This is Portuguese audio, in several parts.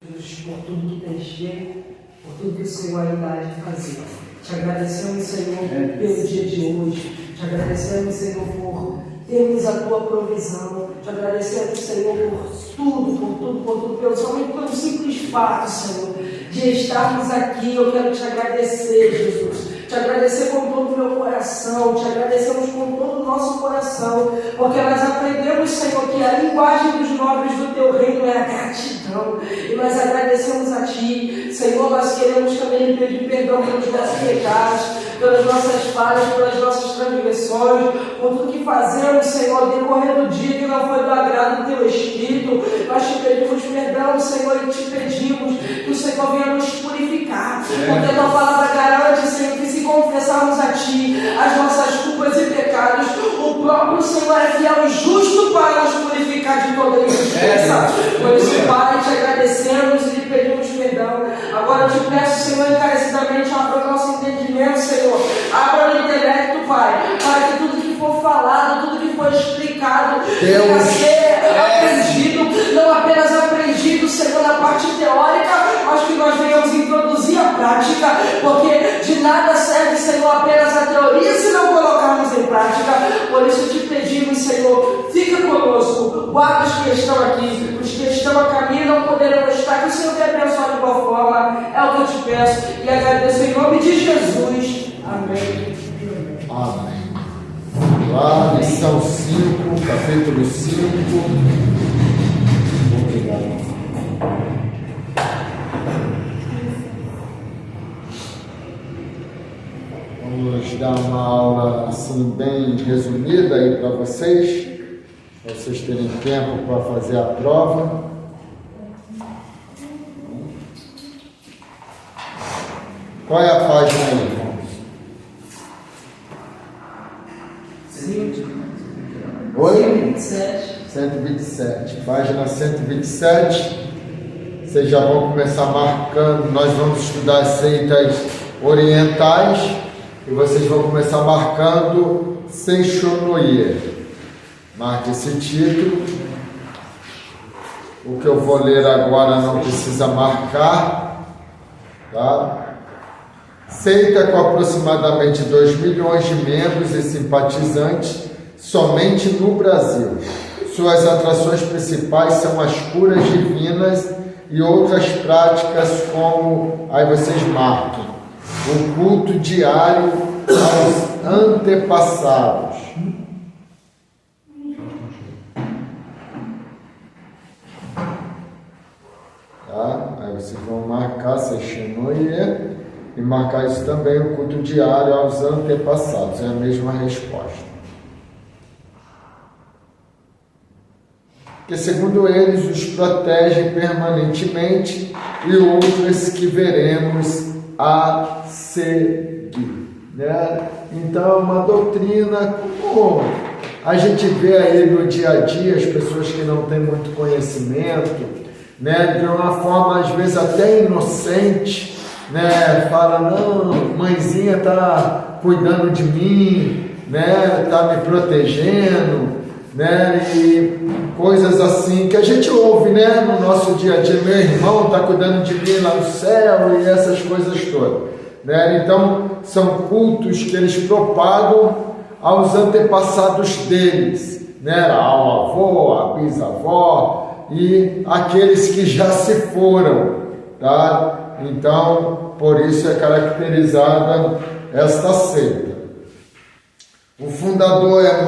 por tudo que tens feito, por tudo que o Senhor ainda há de fazer. Te agradecemos, Senhor, pelo dia de hoje. Te agradecemos, Senhor, por termos a tua provisão. Te agradecemos, Senhor, por tudo, somente pelo simples fato, Senhor, de estarmos aqui. Eu quero te agradecer, Jesus. Te agradecer com todo o meu coração, te agradecemos com todo o nosso coração, porque nós aprendemos, Senhor, que a linguagem dos nobres do teu reino é a gratidão, e nós agradecemos a ti, Senhor. Nós queremos também pedir perdão pelos nossos pecados, pelas nossas falhas, pelas nossas transgressões, por tudo que fazemos, Senhor, ao decorrer do dia que não foi do agrado do teu Espírito. Nós te pedimos perdão, Senhor, e te pedimos que o Senhor venha nos purificar, porque a tua palavra garante, Senhor, que se confessarmos a ti as nossas culpas e pecados, o próprio Senhor é fiel e justo para nos purificar de toda injustiça. Por isso, Pai, te agradecemos e lhe pedimos perdão. Agora eu te peço, Senhor, encarecidamente, abra o nosso entendimento, Senhor, abra o intelecto, Pai, para que tudo que for falado, tudo que for explicado, venha ser aprendido, não apenas aprendido, Senhor, na parte teórica, mas que nós venhamos introduzir a prática, porque de nada serve, Senhor, apenas a teoria se não colocarmos em prática. Por isso te pedimos, Senhor, fica conosco, guarda os que estão aqui, os que estão a caminho não poderão estar, que o Senhor te abençoe de igual forma, é o que eu te peço e agradeço em nome de Jesus. Amém. Amém. Lá, lição 5, capítulo 5. Obrigado. Vamos dar uma aula assim bem resumida aí para vocês terem tempo para fazer a prova. Qual é a página aí, irmãos? Oi? 127. Página 127. Vocês já vão começar marcando. Nós vamos estudar as seitas orientais e vocês vão começar marcando Seishonoye. Marque esse título. O que eu vou ler agora não precisa marcar, tá? Seita com aproximadamente 2 milhões de membros e simpatizantes somente no Brasil. Suas atrações principais são as curas divinas e outras práticas como, aí vocês marquem, o culto diário aos antepassados. Tá? Aí vocês vão marcar Seishonoye e marcar isso também, o culto diário aos antepassados. É a mesma resposta. Que segundo eles os protegem permanentemente e outras que veremos a seguir, né? Então, uma doutrina como a gente vê aí no dia a dia as pessoas que não têm muito conhecimento, né, de uma forma às vezes até inocente, né, fala, não, mãezinha está cuidando de mim, né, está me protegendo, né, e coisas assim que a gente ouve, né, no nosso dia a dia. Meu irmão está cuidando de mim lá no céu e essas coisas todas, né? Então são cultos que eles propagam aos antepassados deles, né, ao avô, à bisavó e aqueles que já se foram, tá? Então por isso é caracterizada esta seita. O fundador é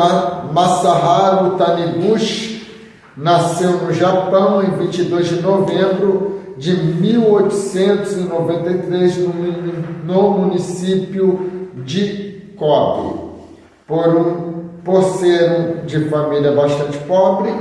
Masaharu Taniguchi, nasceu no Japão em 22 de novembro de 1893 no município de Kobe. Por ser de família bastante pobre,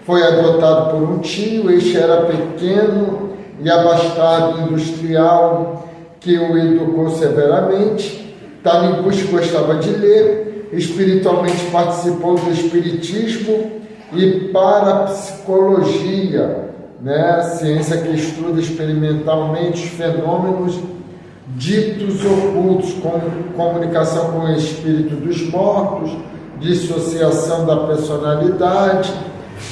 foi adotado por um tio. Este era pequeno e abastado industrial que o educou severamente. Taniguchi gostava de ler. Espiritualmente participou do espiritismo e parapsicologia, né? Ciência que estuda experimentalmente os fenômenos ditos ocultos, como comunicação com o espírito dos mortos, dissociação da personalidade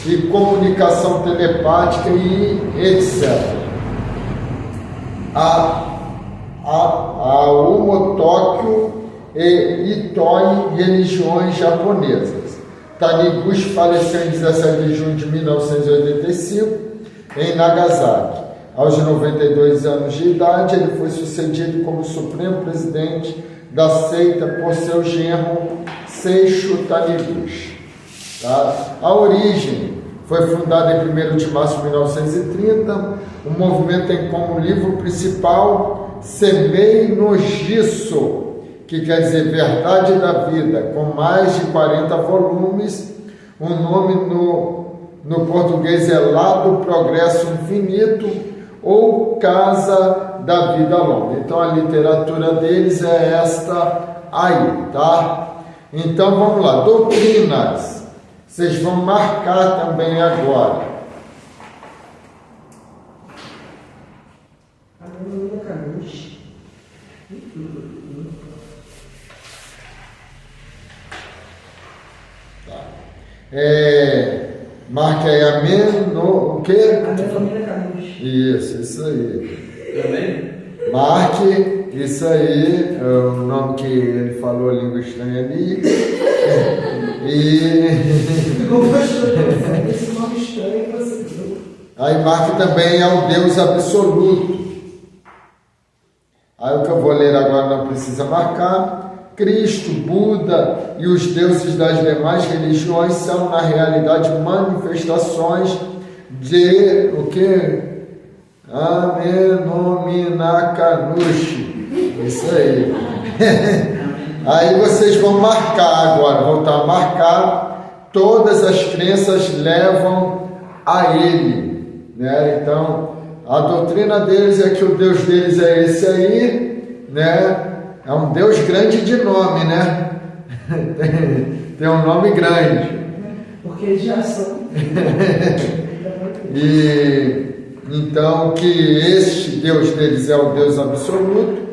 e comunicação telepática e etc. a Umotóquio e Itoi, religiões japonesas. Taniguchi faleceu em 17 de junho de 1985 em Nagasaki. Aos 92 anos de idade, ele foi sucedido como Supremo Presidente da seita por seu genro Seisho Taniguchi. Tá? A origem foi fundada em 1º de março de 1930. O movimento tem como livro principal Semei no Jisso, que quer dizer Verdade da Vida, com mais de 40 volumes. O nome no português é Lá do Progresso Infinito ou Casa da Vida Longa. Então a literatura deles é esta aí, tá? Então vamos lá, doutrinas. Vocês vão marcar também agora. Marque aí o quê? Isso aí. Também? Marque isso aí, o nome que ele falou, língua estranha ali. Esse nome estranho você viu. Aí marque também é o Deus absoluto. Aí o que eu vou ler agora não precisa marcar. Cristo, Buda e os deuses das demais religiões são, na realidade, manifestações de o que? Amenominakanushi. Isso aí. Aí vocês vão marcar agora, voltar a marcar. Todas as crenças levam a ele, né? Então, a doutrina deles é que o Deus deles é esse aí, né? É um Deus grande de nome, né? Tem um nome grande. Porque já são. E então que este Deus deles é o Deus absoluto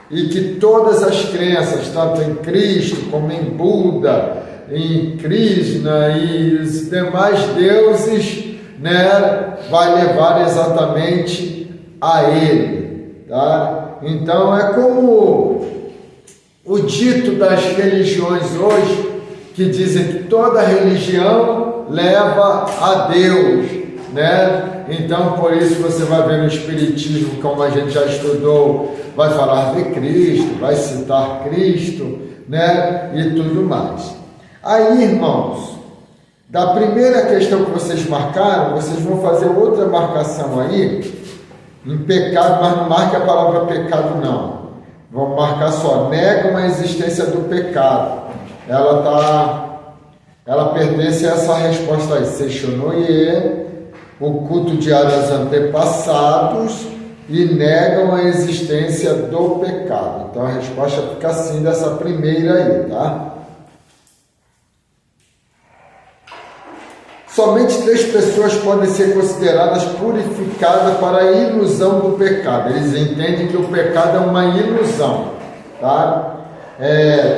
e que todas as crenças, tanto em Cristo como em Buda, em Krishna e os demais deuses, né, vai levar exatamente a ele, tá? Então é como o dito das religiões hoje, que dizem que toda religião leva a Deus, né? Então por isso você vai ver no Espiritismo, como a gente já estudou, vai falar de Cristo, vai citar Cristo, né? E tudo mais. Aí, irmãos, da primeira questão que vocês marcaram, vocês vão fazer outra marcação aí, em pecado, mas não marque a palavra pecado não. Vamos marcar só, negam a existência do pecado. Ela pertence a essa resposta aí, Seishonoye, o culto diário aos antepassados, e negam a existência do pecado. Então a resposta fica assim dessa primeira aí, tá? Somente 3 pessoas podem ser consideradas purificadas para a ilusão do pecado. Eles entendem que o pecado é uma ilusão, tá?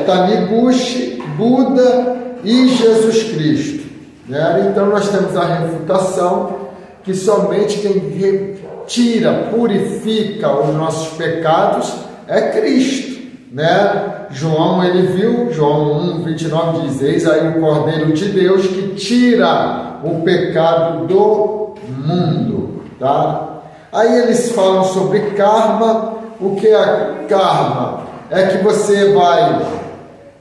Taniguchi, Buda e Jesus Cristo, né? Então nós temos a refutação que somente quem tira, purifica os nossos pecados é Cristo, né? João, ele viu, João 1:29 diz: eis aí o Cordeiro de Deus que tira o pecado do mundo, tá? Aí eles falam sobre karma. O que é karma? É que você vai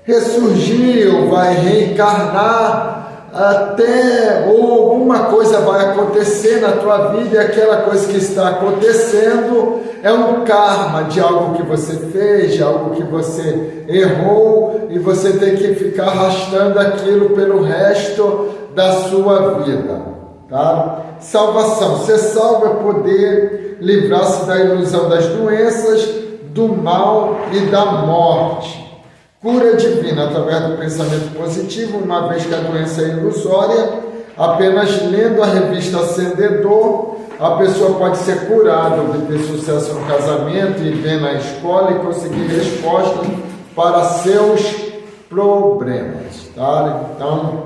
ressurgir ou vai reencarnar até, ou alguma coisa vai acontecer na tua vida, e aquela coisa que está acontecendo é um karma de algo que você fez, de algo que você errou, e você tem que ficar arrastando aquilo pelo resto da sua vida, tá? Salvação. Ser salvo é poder livrar-se da ilusão das doenças, do mal e da morte. Cura divina através do pensamento positivo, uma vez que a doença é ilusória. Apenas lendo a revista Ascendedor, a pessoa pode ser curada, obter sucesso no casamento, ir bem na escola e conseguir respostas para seus problemas, tá? Então,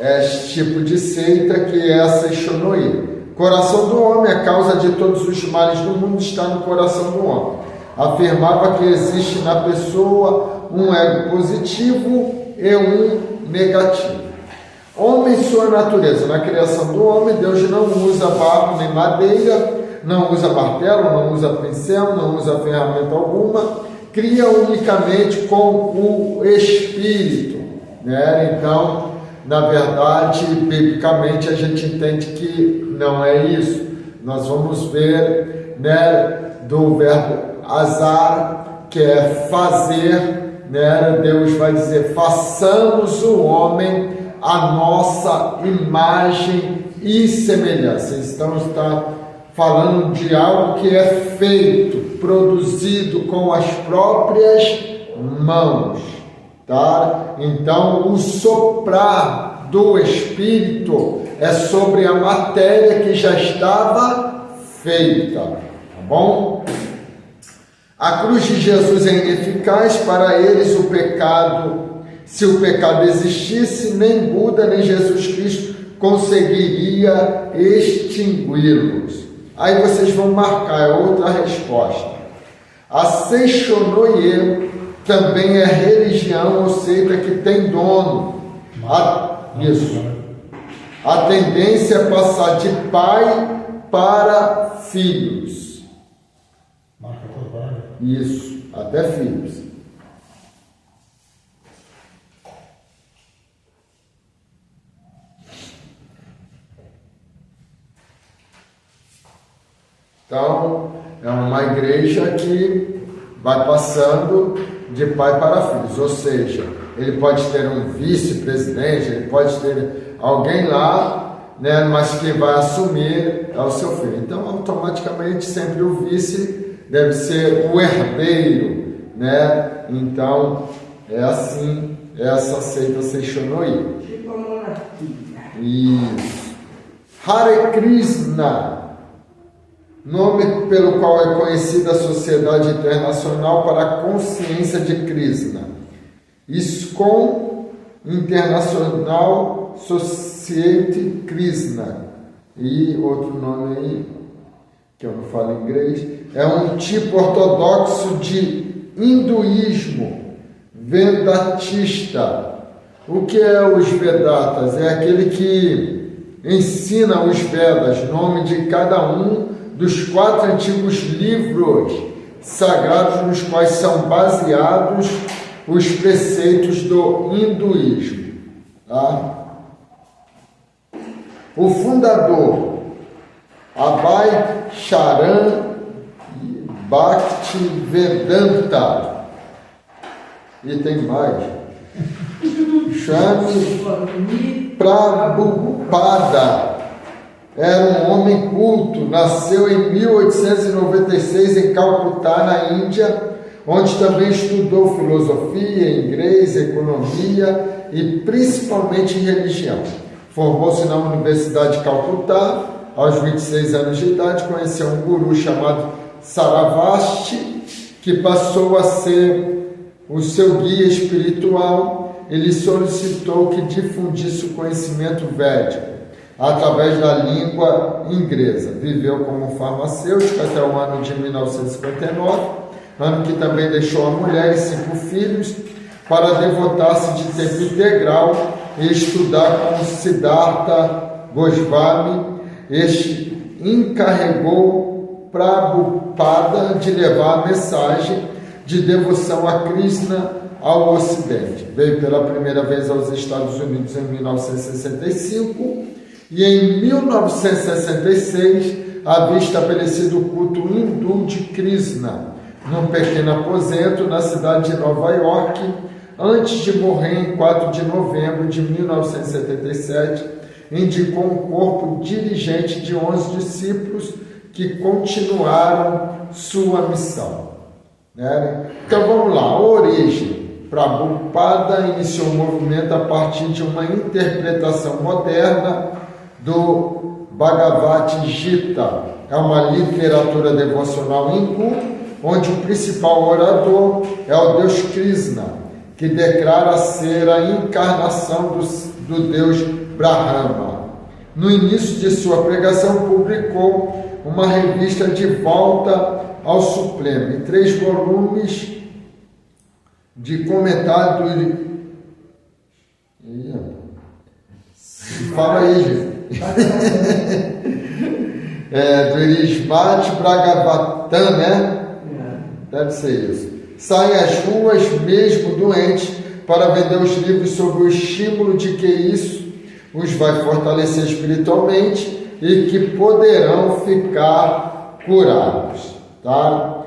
é esse tipo de seita que é a Seishonoye. coração do homem, a causa de todos os males do mundo está no coração do homem. Afirmava que existe na pessoa um ego positivo e um negativo. Homem, sua natureza. Na criação do homem, Deus não usa barro nem madeira, não usa martelo, não usa pincel, não usa ferramenta alguma, cria unicamente com o Espírito, né? Então, na verdade, biblicamente, a gente entende que não é isso. Nós vamos ver, né, do verbo azar, que é fazer, né? Deus vai dizer, façamos o homem a nossa imagem e semelhança. Então está falando de algo que é feito, produzido com as próprias mãos, tá? Então o soprar do Espírito é sobre a matéria que já estava feita, tá bom? A cruz de Jesus é ineficaz para eles. O pecado, se o pecado existisse, nem Buda nem Jesus Cristo conseguiria extingui-los. Aí vocês vão marcar, é outra resposta. A Seishonoye também é religião ou seita que tem dono. Isso. A tendência é passar de pai para filhos. Isso, até filhos. Então, é uma igreja que vai passando de pai para filhos, ou seja, ele pode ter um vice-presidente, ele pode ter alguém lá, né, mas quem vai assumir é o seu filho. Então, automaticamente, sempre o vice deve ser o herdeiro, né? Então, é assim, essa seita Seishonoye. Tipo a monarquia. Isso. Hare Krishna, nome pelo qual é conhecida a Sociedade Internacional para a Consciência de Krishna. ISKCON, International Society Krishna. E outro nome aí, que eu não falo inglês, é um tipo ortodoxo de hinduísmo vedatista. O que é os Vedatas? É aquele que ensina os Vedas, nome de cada um dos 4 antigos livros sagrados nos quais são baseados os preceitos do hinduísmo. Tá? O fundador, Abhay Charan Bhaktivedanta, e tem mais, Swami Prabhupada, era um homem culto, nasceu em 1896 em Calcutá, na Índia, onde também estudou filosofia, inglês, economia e principalmente religião. Formou-se na Universidade de Calcutá, aos 26 anos de idade, conheceu um guru chamado Saravasti, que passou a ser o seu guia espiritual. Ele solicitou que difundisse o conhecimento védico através da língua inglesa. Viveu como farmacêutico até o ano de 1959, ano que também deixou a mulher e 5 filhos para devotar-se de tempo integral e estudar com Siddhartha Goswami. Este encarregou Prabhupada de levar a mensagem de devoção a Krishna ao Ocidente. Veio pela primeira vez aos Estados Unidos em 1965 e em 1966 havia estabelecido o culto hindu de Krishna num pequeno aposento na cidade de Nova York, antes de morrer em 4 de novembro de 1977, indicou um corpo dirigente de 11 discípulos que continuaram sua missão. Né? Então vamos lá, a origem. Prabhupada iniciou o movimento a partir de uma interpretação moderna do Bhagavad Gita. É uma literatura devocional hindu, onde o principal orador é o Deus Krishna, que declara ser a encarnação do Deus Brahma. no início de sua pregação, publicou uma revista de volta ao Supremo, em 3 volumes de comentário do... Fala aí, gente. Do Irismati Bragavatan, né? Deve ser isso. Saem às ruas, mesmo doentes, para vender os livros sob o estímulo de que isso os vai fortalecer espiritualmente e que poderão ficar curados, tá?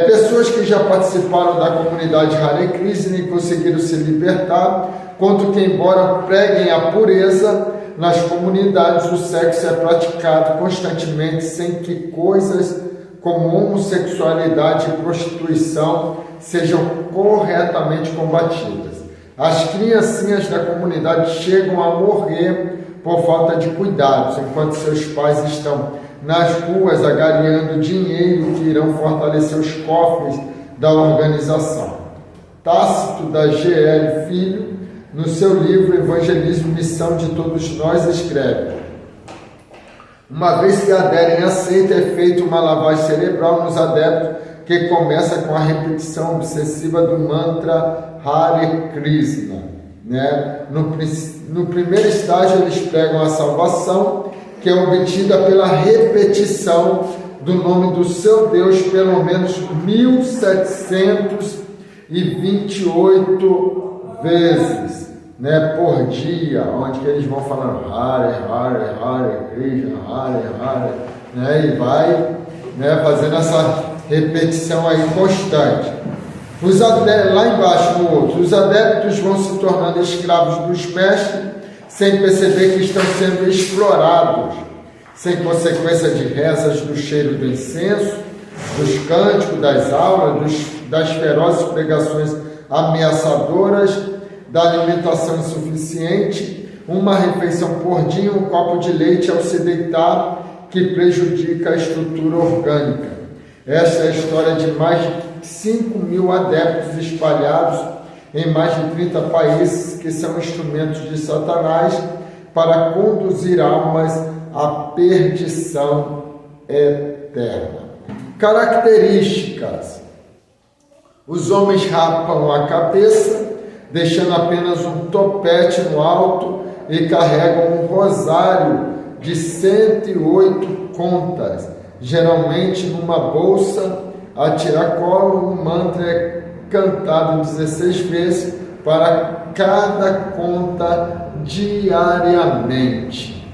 Pessoas que já participaram da comunidade Hare Krishna e conseguiram se libertar, contam que, embora preguem a pureza, nas comunidades o sexo é praticado constantemente sem que coisas como homossexualidade e prostituição sejam corretamente combatidas. As criancinhas da comunidade chegam a morrer por falta de cuidados, enquanto seus pais estão nas ruas agariando dinheiro que irão fortalecer os cofres da organização. Tácito, da G.L. Filho, no seu livro Evangelismo, Missão de Todos Nós, escreve: uma vez que aderem à seita, é feita uma lavagem cerebral nos adeptos, que começa com a repetição obsessiva do mantra Hare Krishna, né? No primeiro estágio, eles pregam a salvação, que é obtida pela repetição do nome do seu Deus pelo menos 1728 vezes, né, por dia, onde que eles vão falando Hare, Hare, Hare Krishna, Hare, Hare, né, e vai, né, fazendo essa repetição aí constante. Os adeptos, lá embaixo no outro, os adeptos vão se tornando escravos dos mestres, sem perceber que estão sendo explorados, sem consequência de rezas do cheiro do incenso, dos cânticos, das aulas, das ferozes pregações ameaçadoras, da alimentação insuficiente, uma refeição por dia, um copo de leite ao se deitar, que prejudica a estrutura orgânica. Esta é a história de mais de 5.000 adeptos espalhados em mais de 30 países, que são instrumentos de Satanás para conduzir almas à perdição eterna. Características: os homens rapam a cabeça, deixando apenas um topete no alto, e carregam um rosário de 108 contas, geralmente numa bolsa a tiracolo. Um mantra é cantado 16 vezes para cada conta diariamente.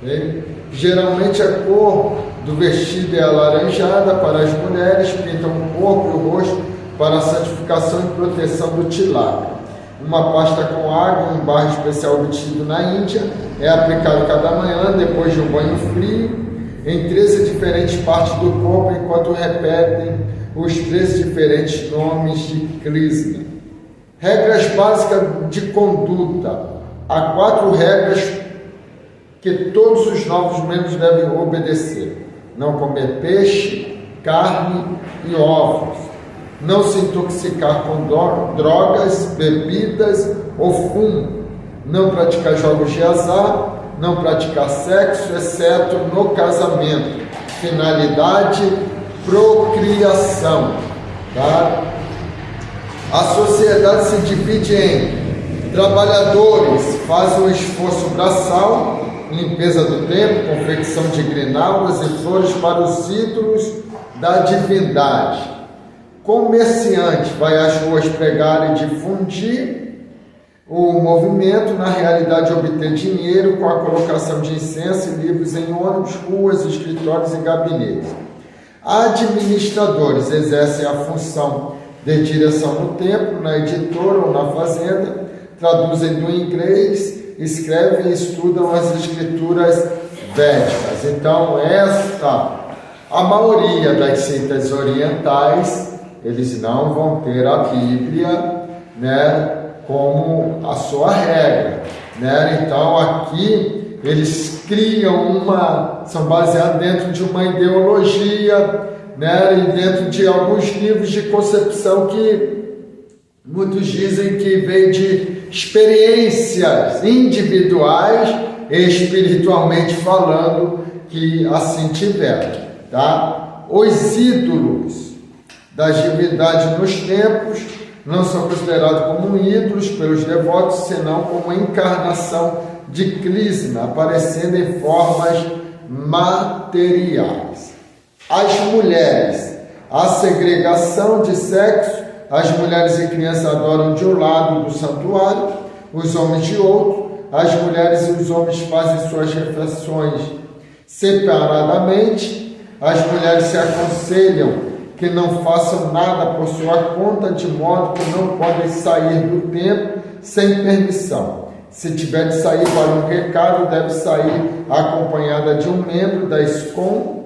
Okay? Geralmente a cor do vestido é alaranjada para as mulheres, pintam o corpo e o rosto para a santificação e proteção do tilaka. Uma pasta com água, um barro especial obtido na Índia, é aplicado cada manhã depois de um banho frio em 13 diferentes partes do corpo, enquanto repetem os 13 diferentes nomes de Krishna. Regras básicas de conduta. Há 4 regras que todos os novos membros devem obedecer: não comer peixe, carne e ovos, não se intoxicar com drogas, bebidas ou fumo, não praticar jogos de azar, não praticar sexo, exceto no casamento. Finalidade: procriação. Tá? A sociedade se divide em trabalhadores, fazem um esforço braçal, limpeza do templo, confecção de grinaldas e flores para os ídolos da divindade. Comerciante, vai às ruas pregar e difundir o movimento, na realidade obter dinheiro com a colocação de incenso e livros em ônibus, ruas, escritórios e gabinetes. Administradores exercem a função de direção no templo, na editora ou na fazenda, traduzem do inglês, escrevem e estudam as escrituras védicas. Então, a maioria das seitas orientais, eles não vão ter a Bíblia, né, como a sua regra, né? Então aqui eles criam são baseados dentro de uma ideologia, né, e dentro de alguns livros de concepção que muitos dizem que vem de experiências individuais espiritualmente falando, que assim tiveram, tá? Os ídolos das divindades nos templos não são considerados como ídolos pelos devotos, senão como encarnação de Krishna, aparecendo em formas materiais. As mulheres, a segregação de sexo, as mulheres e crianças adoram de um lado do santuário, os homens de outro, as mulheres e os homens fazem suas refeições separadamente, as mulheres se aconselham que não façam nada por sua conta, de modo que não podem sair do templo sem permissão. Se tiver de sair para um recado, deve sair acompanhada de um membro da ISKCON,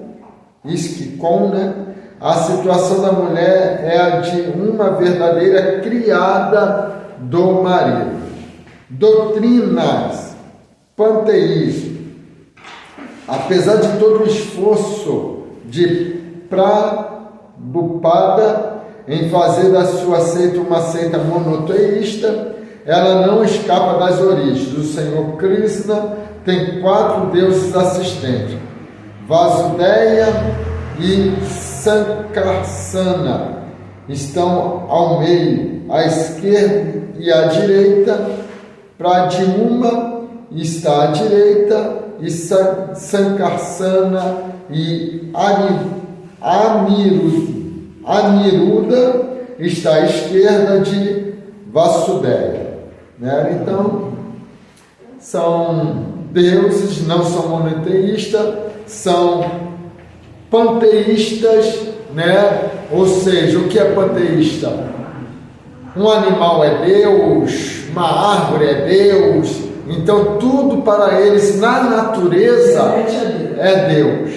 né? A situação da mulher é a de uma verdadeira criada do marido. Doutrinas panteísmo. Apesar de todo o esforço de Prabhupada em fazer da sua seita uma seita monoteísta, ela não escapa das origens. O Senhor Krishna tem 4 deuses assistentes: Vasudeya e Sankarsana. Estão ao meio, à esquerda e à direita. Pradyumna está à direita, e Sankarsana e Aniruddha está à esquerda de Vasudeya, né? Então, são deuses, não são monoteístas, são panteístas, né? Ou seja, o que é panteísta? Um animal é Deus, uma árvore é Deus, então tudo para eles na natureza é Deus,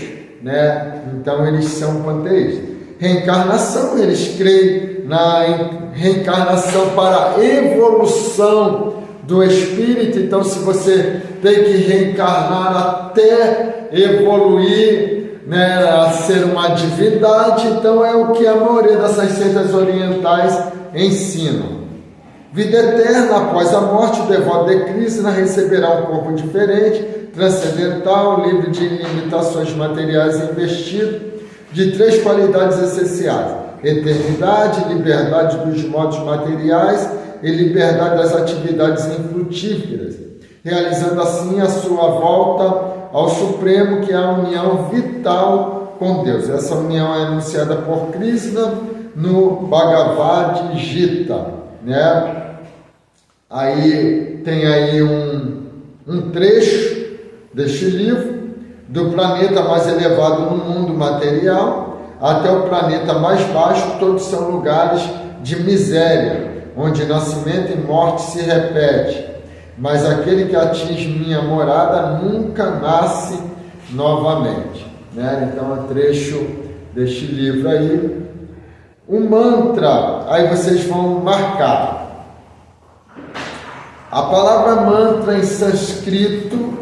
né? Então eles são panteístas. Reencarnação, eles creem na reencarnação para a evolução do espírito. Então, se você tem que reencarnar até evoluir, né, a ser uma divindade, então é o que a maioria dessas seitas orientais ensinam. Vida eterna, após a morte, o devoto de Krishna receberá um corpo diferente, transcendental, livre de limitações materiais e investido de 3 qualidades essenciais: eternidade, liberdade dos modos materiais e liberdade das atividades infrutíferas, realizando assim a sua volta ao Supremo, que é a união vital com Deus. Essa união é anunciada por Krishna no Bhagavad Gita, né? Aí tem aí um trecho deste livro: do planeta mais elevado no mundo material até o planeta mais baixo, todos são lugares de miséria, onde nascimento e morte se repetem. Mas aquele que atinge minha morada nunca nasce novamente, né? Então, é um trecho deste livro aí. O mantra, aí vocês vão marcar. A palavra mantra em sânscrito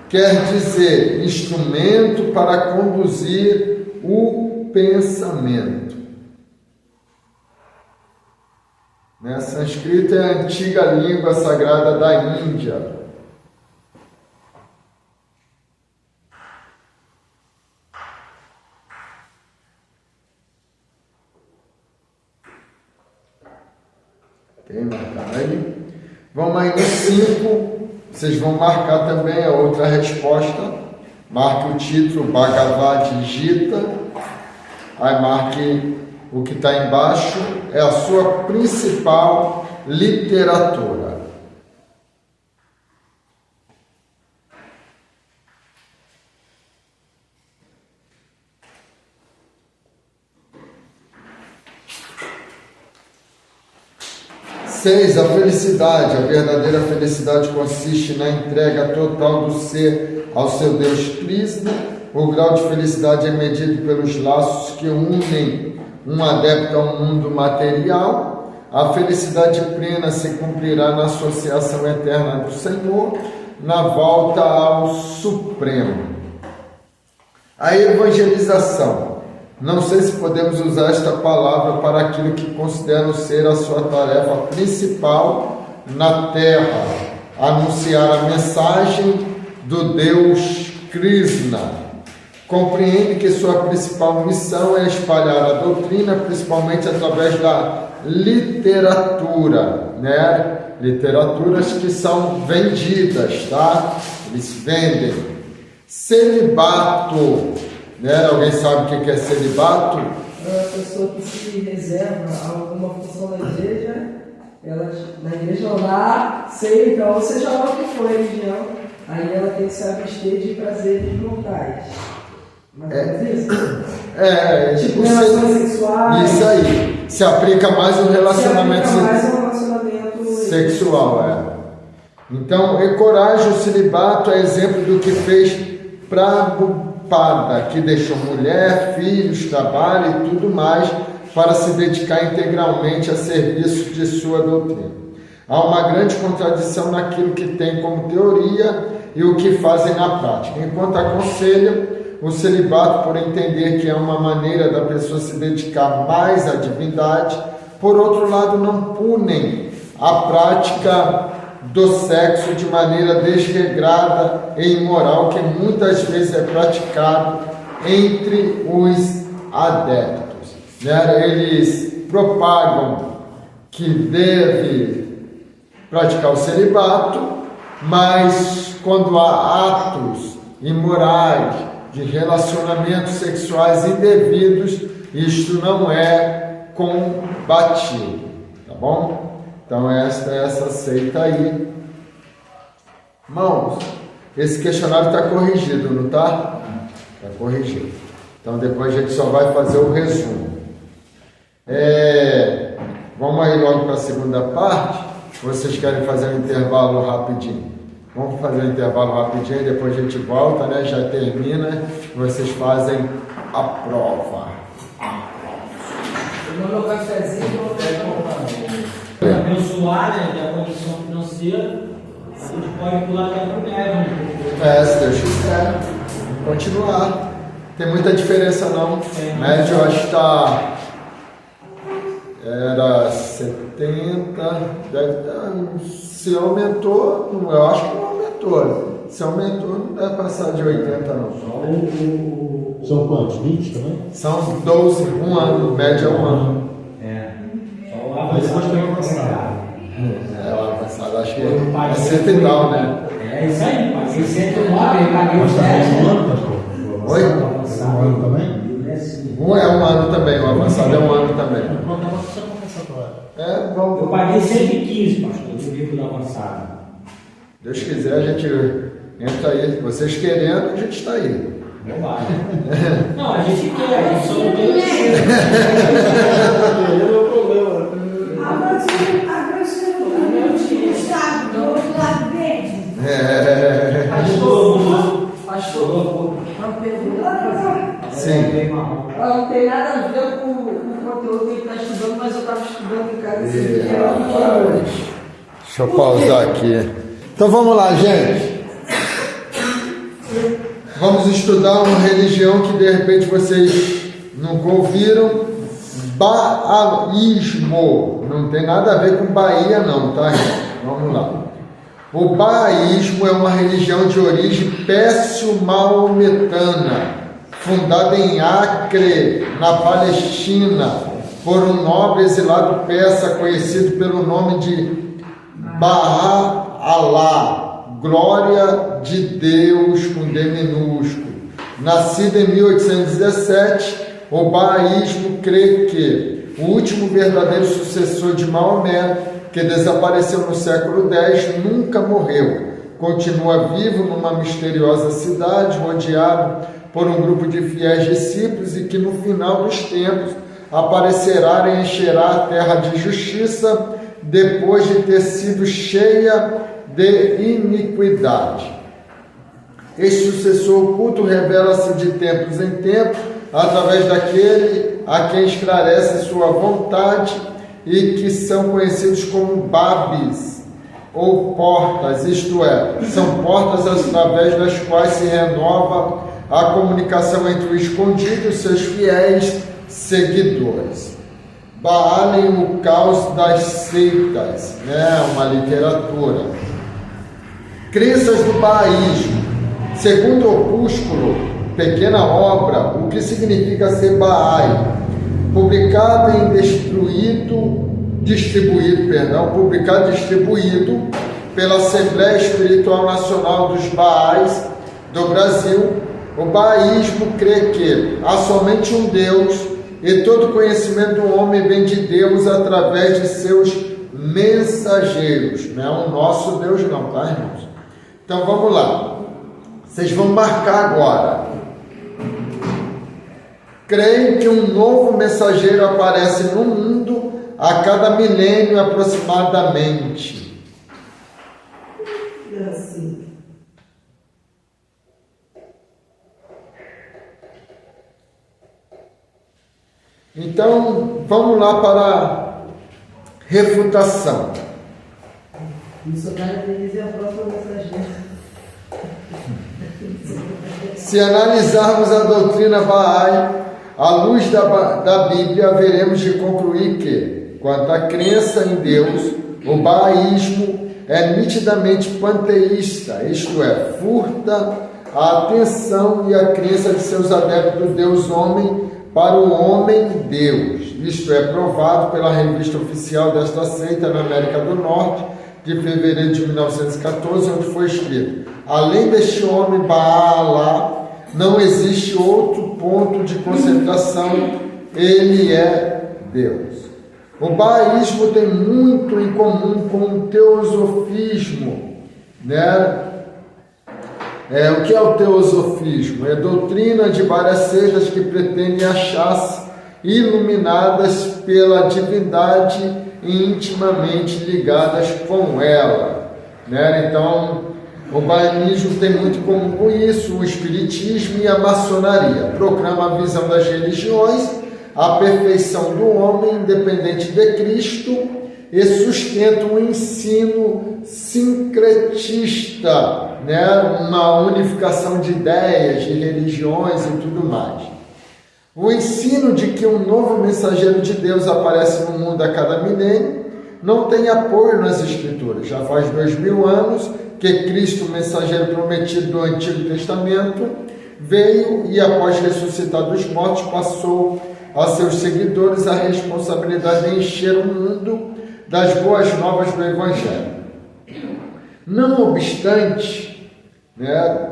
quer dizer instrumento para conduzir o pensamento. Né? Sânscrito é a antiga língua sagrada da Índia. Tem marcado aí? Vamos aí no 5. Vocês vão marcar também a outra resposta. Marque o título Bhagavad Gita. Aí marque o que está embaixo. É a sua principal literatura. A felicidade. A verdadeira felicidade consiste na entrega total do ser ao seu Deus Krishna. O grau de felicidade é medido pelos laços que unem um adepto ao mundo material. A felicidade plena se cumprirá na associação eterna do Senhor, na volta ao Supremo. A evangelização. Não sei se podemos usar esta palavra para aquilo que consideram ser a sua tarefa principal na Terra: anunciar a mensagem do deus Krishna. Compreende que sua principal missão é espalhar a doutrina, principalmente através da literatura, né? Literaturas que são vendidas, tá? Eles vendem. Celibato, né? Alguém sabe o que é celibato? É a pessoa que se reserva alguma função na igreja, ela, na igreja lá, então, ou seja lá o que for a religião, aí ela tem que se abster de prazeres mortais. Tipo relações sexuais. Isso aí. Se aplica mais no relacionamento sexual. Então, encoraja o celibato, é exemplo do que fez Prabhupada, que deixou mulher, filhos, trabalho e tudo mais para se dedicar integralmente a serviço de sua doutrina. Há uma grande contradição naquilo que tem como teoria e o que fazem na prática. Enquanto aconselha o celibato por entender que é uma maneira da pessoa se dedicar mais à divindade, por outro lado não punem a prática do sexo de maneira desregrada e imoral que muitas vezes é praticado entre os adeptos. Eles propagam que deve praticar o celibato, mas quando há atos imorais de relacionamentos sexuais indevidos, isto não é combatido, tá bom? Então essa seita aí. Irmãos, esse questionário está corrigido, não está? Está corrigido. Então depois a gente só vai fazer o resumo. Vamos aí logo para a segunda parte. Vocês querem fazer um intervalo rapidinho? Vamos fazer um intervalo rapidinho, depois a gente volta, né? Já termina, vocês fazem a prova. Meu cafezinho, abençoar, né, da condição financeira, a gente pode pular até para o médio. Se Deus quiser, continuar. Tem muita diferença não. Médio eu acho que está. Era 70, se aumentou, eu acho que não aumentou. Se aumentou, não deve passar de 80 não. São quantos? 20 também? São 12, um ano, média é um ano. Mas depois tem uma passada. O ano passado acho que é 100 e tal, né? É isso aí, paguei 109, paguei Mas os também 10. um ano, pastor? Oi? Um ano também? Um é um ano também, o avançado é um ano também. Pronto, agora você começa agora. Vamos. Eu paguei 115, pastor, no livro da avançada. Deus quiser, a gente entra aí. Vocês querendo, a gente está aí. Não vai. Não, a gente quer, a gente só não tem o que ser. Pastor, uma pergunta para fazer. Sim. Ela não tem nada a ver com o conteúdo que ele está estudando, mas eu estava estudando em casa esse dia. Deixa eu pausar aqui. Então vamos lá, gente. Vamos estudar uma religião que de repente vocês nunca ouviram. Baísmo. Não tem nada a ver com Bahia não, tá? Vamos lá. O baísmo é uma religião de origem pércio-maometana, fundada em Acre, na Palestina, por um nobre exilado persa conhecido pelo nome de Bahá'u'lláh, Glória de Deus com D minúsculo. Nascido em 1817, o baísmo crê que o último verdadeiro sucessor de Maomé, que desapareceu no século X, nunca morreu. Continua vivo numa misteriosa cidade, rodeado por um grupo de fiéis discípulos e que no final dos tempos aparecerá e encherá a terra de justiça depois de ter sido cheia de iniquidade. Este sucessor oculto revela-se de tempos em tempos através daquele a quem esclarece sua vontade e que são conhecidos como Babis, ou portas, isto é, são portas através das quais se renova a comunicação entre o escondido e seus fiéis seguidores. Baalem o caos das seitas, uma literatura. Crenças do baísmo. Segundo opúsculo, pequena obra, o que significa ser Bahá'í, publicado e distribuído pela Assembleia Espiritual Nacional dos Bahá'ís do Brasil. O bahá'ísmo crê que há somente um Deus e todo conhecimento do homem vem de Deus através de seus mensageiros. Não é o nosso Deus não, tá, irmãos? Então vamos lá. Vocês vão marcar agora. Creio que um novo mensageiro aparece no mundo a cada milênio aproximadamente. Assim. Então, vamos lá para a refutação. Isso vai dizer a próxima mensagem. Se analisarmos a doutrina Bahá'í à luz da Bíblia, veremos de concluir que, quanto à crença em Deus, o bahá'ísmo é nitidamente panteísta, isto é, furta a atenção e a crença de seus adeptos do Deus homem para o homem-Deus. Isto é provado pela revista oficial desta seita na América do Norte, de fevereiro de 1914, onde foi escrito: além deste homem Baá, não existe outro ponto de concentração, ele é Deus. O bahá'ísmo tem muito em comum com o teosofismo, né? O que é o teosofismo? É doutrina de várias seitas que pretendem achar-se iluminadas pela divindade e intimamente ligadas com ela, né? Então, o bahá'ísmo tem muito em comum com isso, o espiritismo e a maçonaria. Proclama a visão das religiões, a perfeição do homem independente de Cristo e sustenta um ensino sincretista, né? Uma unificação de ideias, de religiões e tudo mais. O ensino de que um novo mensageiro de Deus aparece no mundo a cada milênio não tem apoio nas Escrituras. Já faz 2000 anos que Cristo, o mensageiro prometido do Antigo Testamento, veio e, após ressuscitar dos mortos, passou a seus seguidores a responsabilidade de encher o mundo das boas novas do Evangelho. Não obstante, né,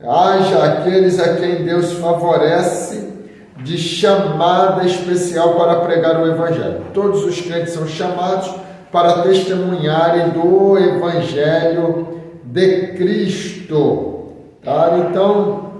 haja aqueles a quem Deus favorece de chamada especial para pregar o Evangelho. Todos os crentes são chamados para testemunharem do Evangelho de Cristo. Tá? Então,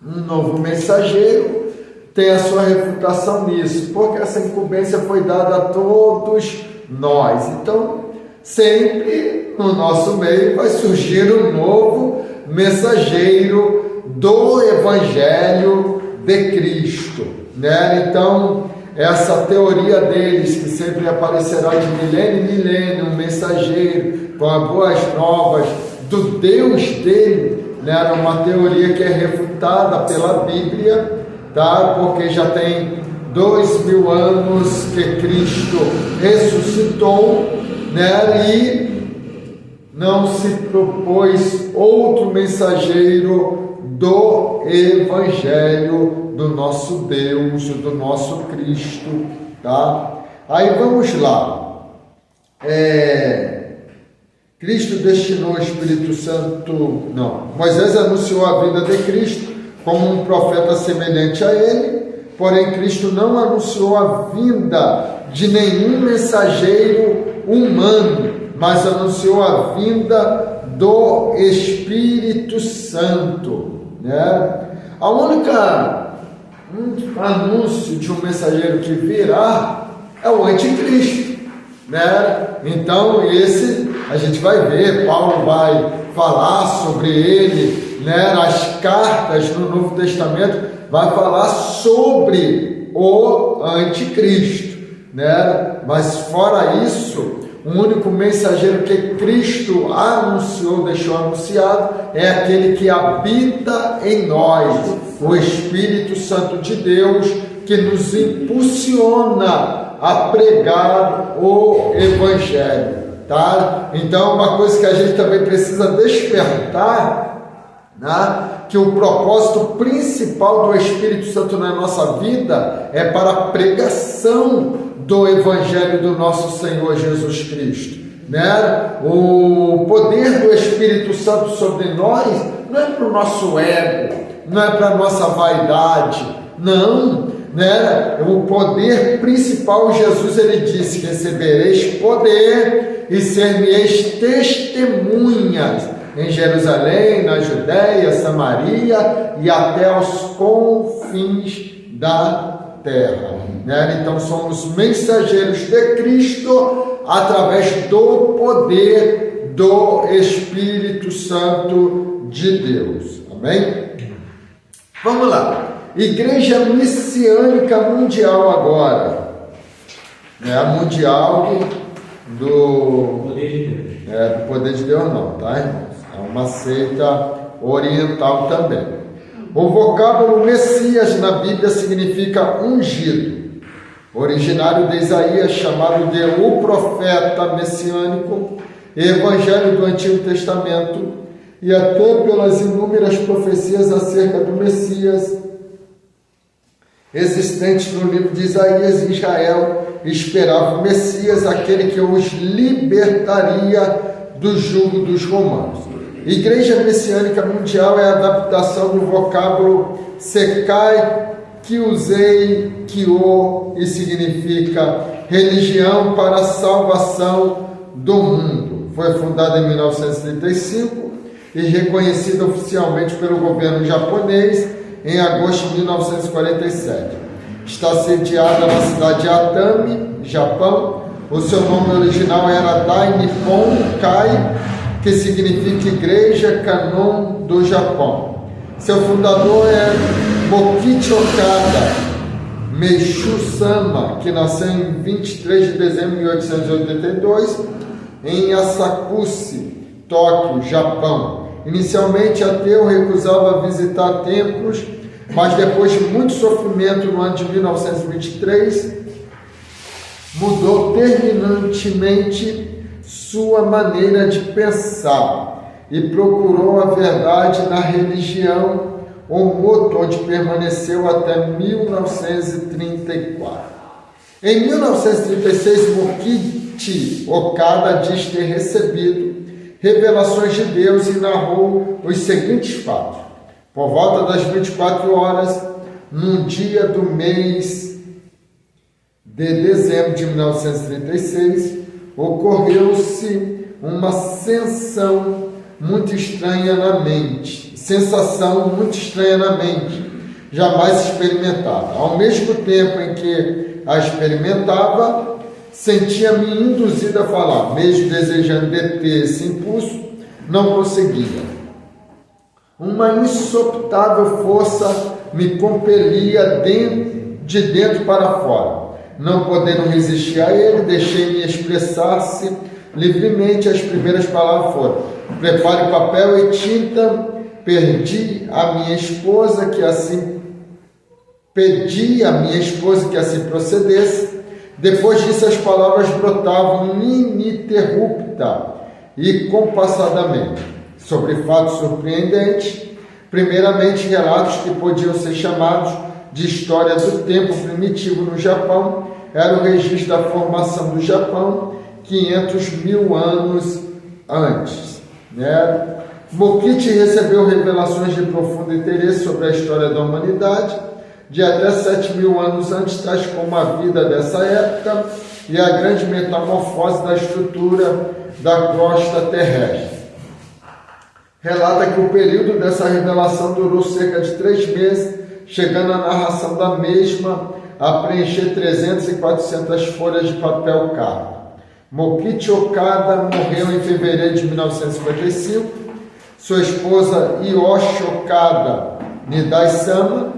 um novo mensageiro tem a sua refutação nisso, porque essa incumbência foi dada a todos nós. Então, sempre no nosso meio vai surgir um novo mensageiro do Evangelho de Cristo, né? Então, essa teoria deles, que sempre aparecerá de milênio em milênio, um mensageiro com as boas novas do Deus dele, né? Era uma teoria que é refutada pela Bíblia, tá? Porque já tem 2000 anos que Cristo ressuscitou, né? E não se propôs outro mensageiro do Evangelho do nosso Deus, do nosso Cristo, tá? Aí vamos lá. Cristo destinou o Espírito Santo, Moisés anunciou a vinda de Cristo como um profeta semelhante a ele, porém Cristo não anunciou a vinda de nenhum mensageiro humano, mas anunciou a vinda do Espírito Santo, né? A única anúncio de um mensageiro que virá é o anticristo, né? Então esse a gente vai ver, Paulo vai falar sobre ele, né? As cartas no Novo Testamento vai falar sobre o anticristo, né? Mas fora isso, o único mensageiro que Cristo anunciou, deixou anunciado, é aquele que habita em nós, o Espírito Santo de Deus, que nos impulsiona a pregar o Evangelho, tá? Então, uma coisa que a gente também precisa despertar, né? Que o propósito principal do Espírito Santo na nossa vida é para a pregação do Evangelho do nosso Senhor Jesus Cristo, né? O poder do Espírito Santo sobre nós não é para o nosso ego, não é para a nossa vaidade, não, né? O poder principal, Jesus ele disse: recebereis poder e ser-me-eis testemunhas em Jerusalém, na Judéia, Samaria e até aos confins da terra, né? Então somos mensageiros de Cristo através do poder do Espírito Santo de Deus. Amém? Vamos lá. Igreja Messiânica Mundial agora. É a mundial do Poder de Deus. do poder de Deus não, tá, irmãos? É uma seita oriental também. O vocábulo Messias na Bíblia significa ungido, originário de Isaías, chamado de o profeta messiânico, evangelho do Antigo Testamento, e até pelas inúmeras profecias acerca do Messias existentes no livro de Isaías. Israel esperava o Messias, aquele que os libertaria do jugo dos romanos. Igreja Messiânica Mundial é a adaptação do vocábulo Sekai, que usei, Kyo, e significa religião para a salvação do mundo. Foi fundada em 1935 e reconhecida oficialmente pelo governo japonês em agosto de 1947. Está sediada na cidade de Atami, Japão. O seu nome original era Dai Nippon Kai, que significa Igreja Kanon do Japão. Seu fundador é Mokichi Okada Meishu-sama, que nasceu em 23 de dezembro de 1882 em Asakusa, Tóquio, Japão. Inicialmente ateu, recusava visitar templos, mas depois de muito sofrimento no ano de 1923, mudou terminantemente sua maneira de pensar e procurou a verdade na religião, onde permaneceu até 1934. Em 1936, Mokichi Okada diz ter recebido revelações de Deus e narrou os seguintes fatos. Por volta das 24 horas, num dia do mês de dezembro de 1936, ocorreu-se uma sensação muito estranha na mente, jamais experimentada. Ao mesmo tempo em que a experimentava, sentia-me induzida a falar, mesmo desejando deter esse impulso, não conseguia. Uma insopitável força me compelia de dentro para fora. Não podendo resistir a ele, deixei-me expressar-se livremente. As primeiras palavras foram: prepare papel e tinta. Pedi a minha esposa que assim procedesse. Depois disso, as palavras brotavam ininterrupta e compassadamente sobre fatos surpreendentes. Primeiramente, relatos que podiam ser chamados de história do tempo primitivo no Japão. Era o registro da formação do Japão 500.000 anos antes, né? Mokichi recebeu revelações de profundo interesse sobre a história da humanidade de até 7.000 anos antes, tais como a vida dessa época e a grande metamorfose da estrutura da crosta terrestre. Relata que o período dessa revelação durou cerca de 3 meses, chegando a narração da mesma a preencher 300 e 400 folhas de papel cada. Mokichi Okada morreu em fevereiro de 1955. Sua esposa Yoshi Okada Nidai-sama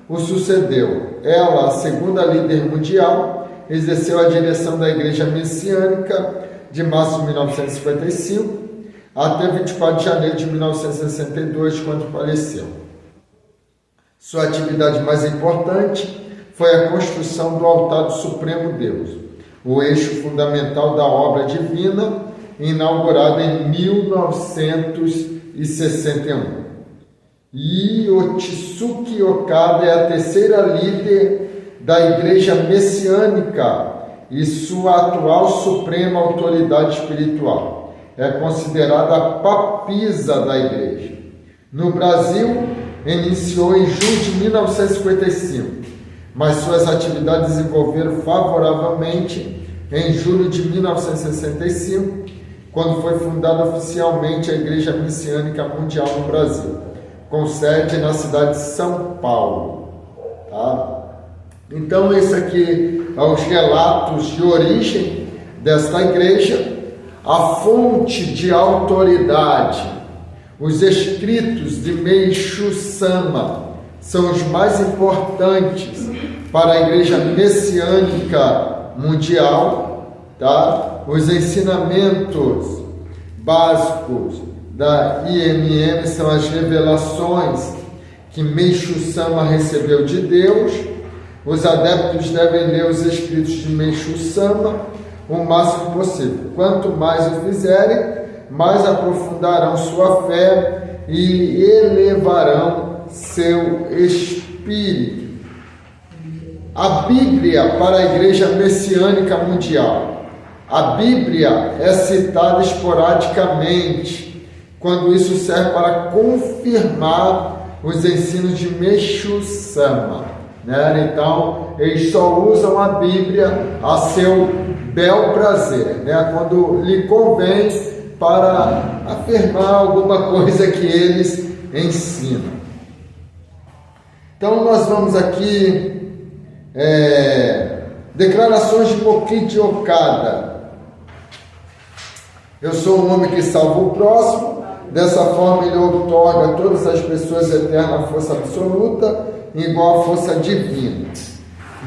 o sucedeu. Ela, a segunda líder mundial, exerceu a direção da Igreja Messiânica de março de 1955 até 24 de janeiro de 1962, quando faleceu. Sua atividade mais importante foi a construção do altar do Supremo Deus, o eixo fundamental da obra divina, inaugurado em 1961. E Otsuki Okada é a terceira líder da Igreja Messiânica e sua atual suprema autoridade espiritual. É considerada a papisa da Igreja. No Brasil, iniciou em junho de 1955, mas suas atividades desenvolveram favoravelmente em julho de 1965, quando foi fundada oficialmente a Igreja Messiânica Mundial no Brasil, com sede na cidade de São Paulo. Tá? Então, esse aqui é os relatos de origem desta igreja, a fonte de autoridade. Os escritos de Meishu Sama são os mais importantes para a Igreja Messiânica Mundial, tá? Os ensinamentos básicos da IMM são as revelações que Meishu Sama recebeu de Deus. Os adeptos devem ler os escritos de Meishu Sama o máximo possível. Quanto mais o fizerem, mais aprofundarão sua fé e elevarão seu espírito. A Bíblia para a Igreja Messiânica Mundial. A Bíblia é citada esporadicamente, quando isso serve para confirmar os ensinos de Meishu Sama. Né? Então, eles só usam a Bíblia a seu bel prazer, né? Quando lhe convém, para afirmar alguma coisa que eles ensinam. Então, nós vamos aqui, declarações de Mokichi Okada. Eu sou um homem que salva o próximo, dessa forma ele outorga a todas as pessoas eterna força absoluta, igual à força divina.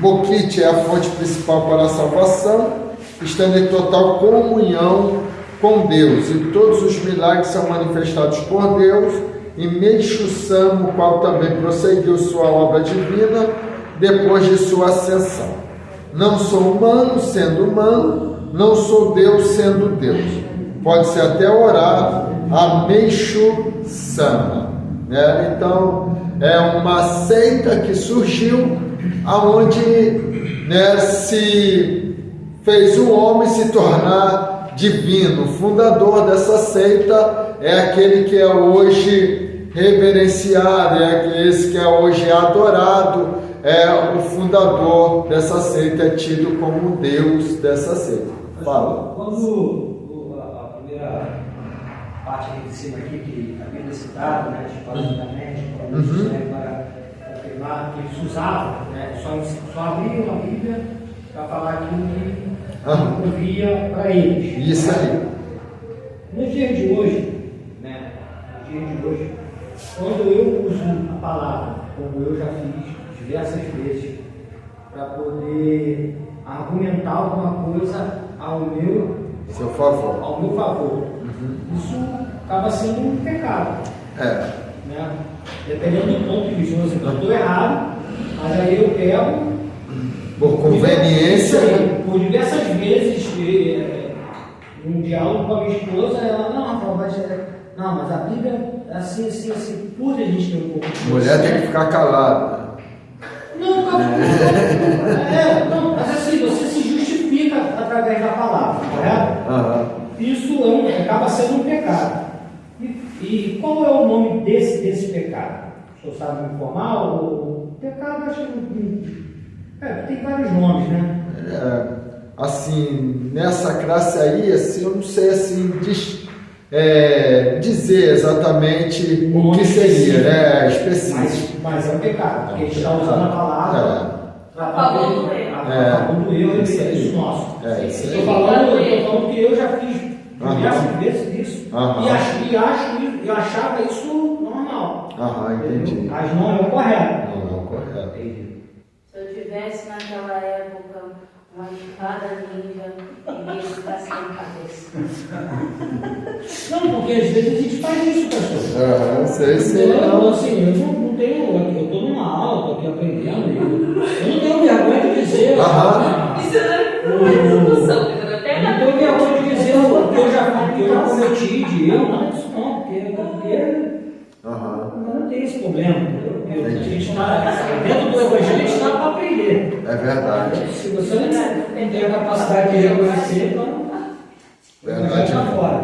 Mokichi é a fonte principal para a salvação, estando em total comunhão com Deus, e todos os milagres são manifestados por Deus, e Meishu Sama, o qual também prosseguiu sua obra divina depois de sua ascensão. Não sou humano sendo humano, não sou Deus sendo Deus. Pode-se até orar a Meishu Sama. Né? Então, é uma seita que surgiu aonde, né, se fez o homem se tornar divino. O fundador dessa seita é aquele que é hoje reverenciado, é esse que é hoje adorado, é o fundador dessa seita, é tido como Deus dessa seita. Fala. Quando a primeira parte aqui de cima aqui, que a Bíblia é citada, né, esporadicamente, para afirmar que eles usavam, né, só abriam a Bíblia para falar aquilo que ouvia para eles. Isso aí. No dia de hoje, né, quando eu uso a palavra, como eu já fiz diversas vezes, para poder argumentar alguma coisa ao meu favor, isso acaba sendo um pecado. Né? Dependendo do ponto de vista, eu estou errado, mas aí eu pego por conveniência, por diversas vezes, num diálogo com a minha esposa, ela, não, mas a Bíblia é assim, tudo a gente tem um pouco de mulher tem que ficar calada. Não, mas assim, você se justifica através da palavra, correto? Isso acaba sendo um pecado. E qual é o nome desse pecado? O senhor sabe me informar? O pecado, acho que tem vários nomes, né? Assim, nessa classe aí, assim, eu não sei assim, dizer exatamente o que seria, né? Específico. Mas é um pecado, porque a gente está usando a palavra para favor do eu e isso nosso. Eu estou falando que eu já fiz diversas vezes isso e achava isso normal. Entendi. Mas não é o correto. Não é o correto. Se eu tivesse naquela época uma espada ninja, iria ficar sem cabeça. Não, porque às vezes a gente faz isso, pastor. Sei. Então, assim, eu não tenho, eu estou numa aula, estou aqui aprendendo, eu não tenho vergonha de dizer. Isso não é discussão, eu não tenho vergonha de dizer o que eu já cometi de erro, não, isso não, porque eu não tenho esse problema, entendeu? A gente está, dentro do Evangelho, a gente está para aprender. É verdade. Se você não tem a capacidade de reconhecer, então Verdade. está fora.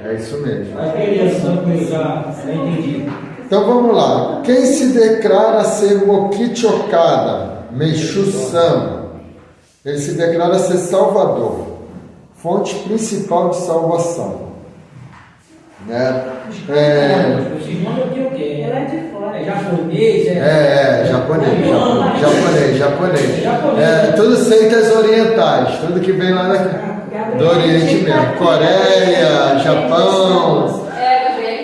É isso mesmo. Mas beleza, tranquilo, já entendi. Então vamos lá. Quem se declara ser Mokichi Okada, Meishu Sama, ele se declara ser Salvador, fonte principal de salvação. Né? Vocês mandam aqui o quê? Ela é de fora. É japonês? Japonês. Tudo seitas orientais, tudo que vem lá do Oriente mesmo. Coreia, Japão.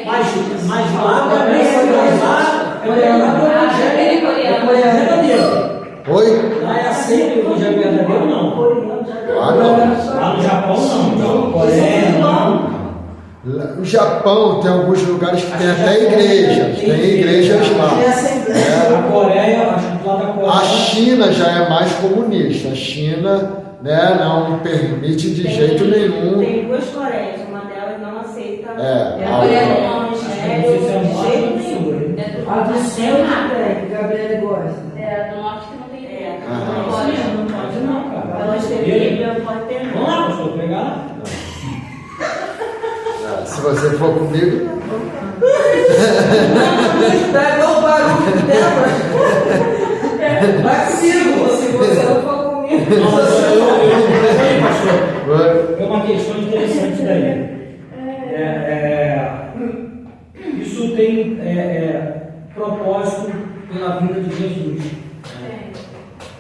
Mas lá também Oi? lá é aceito o evangelho verdadeiro, não? Ah, não. Lá no Japão, não. Coreia, não. No Japão tem alguns lugares que tem até igrejas, tem igrejas lá. A Coreia, acho que lá da Coreia. A China já é mais comunista. A China, né, não permite de jeito nenhum. Tem duas Coreias, uma delas não aceita. É, a Coreia não Não sei se é de norte jeito ou nenhum. sul. A do sul que tem, que Gabriela gosta. É, do norte que não tem É, Aham. não pode, não pode não, cara. Elas têm Bíblia, pode ter Vamos lá, pastor, pegar lá. Se você for comigo, Pega o barulho dela. Vai comigo, se você não for comigo. Não, mas pastor, vai. é uma questão interessante daí. Isso tem propósito pela vida de Jesus.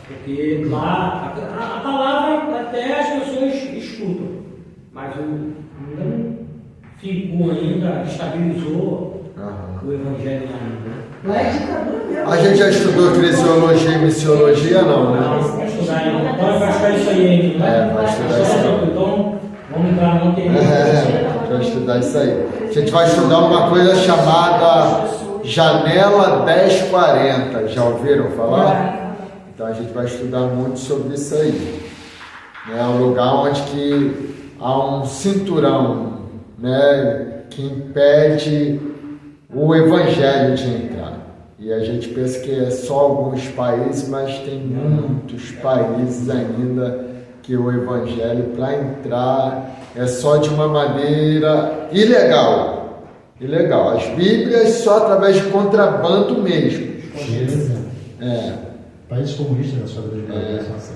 Porque lá a palavra até as pessoas escutam, mas ainda não ficou ainda, estabilizou o evangelho ainda. Não é ditadura mesmo. A gente já estudou crisiologia e missiologia, não, né? Não, vai estudar ainda. Então vai estudar isso aí ainda, né? Vai estudar isso aí. Então, vamos entrar no que Vai estudar isso aí. A gente vai estudar uma coisa chamada Janela 1040. Já ouviram falar? Então a gente vai estudar muito sobre isso aí. É um lugar onde que há um cinturão, né, que impede o evangelho de entrar. E a gente pensa que é só alguns países, mas tem muitos países ainda que o evangelho, para entrar, é só de uma maneira ilegal. Ilegal. As Bíblias só através de contrabando mesmo. China, É. países comunistas na sua grande maioria são assim.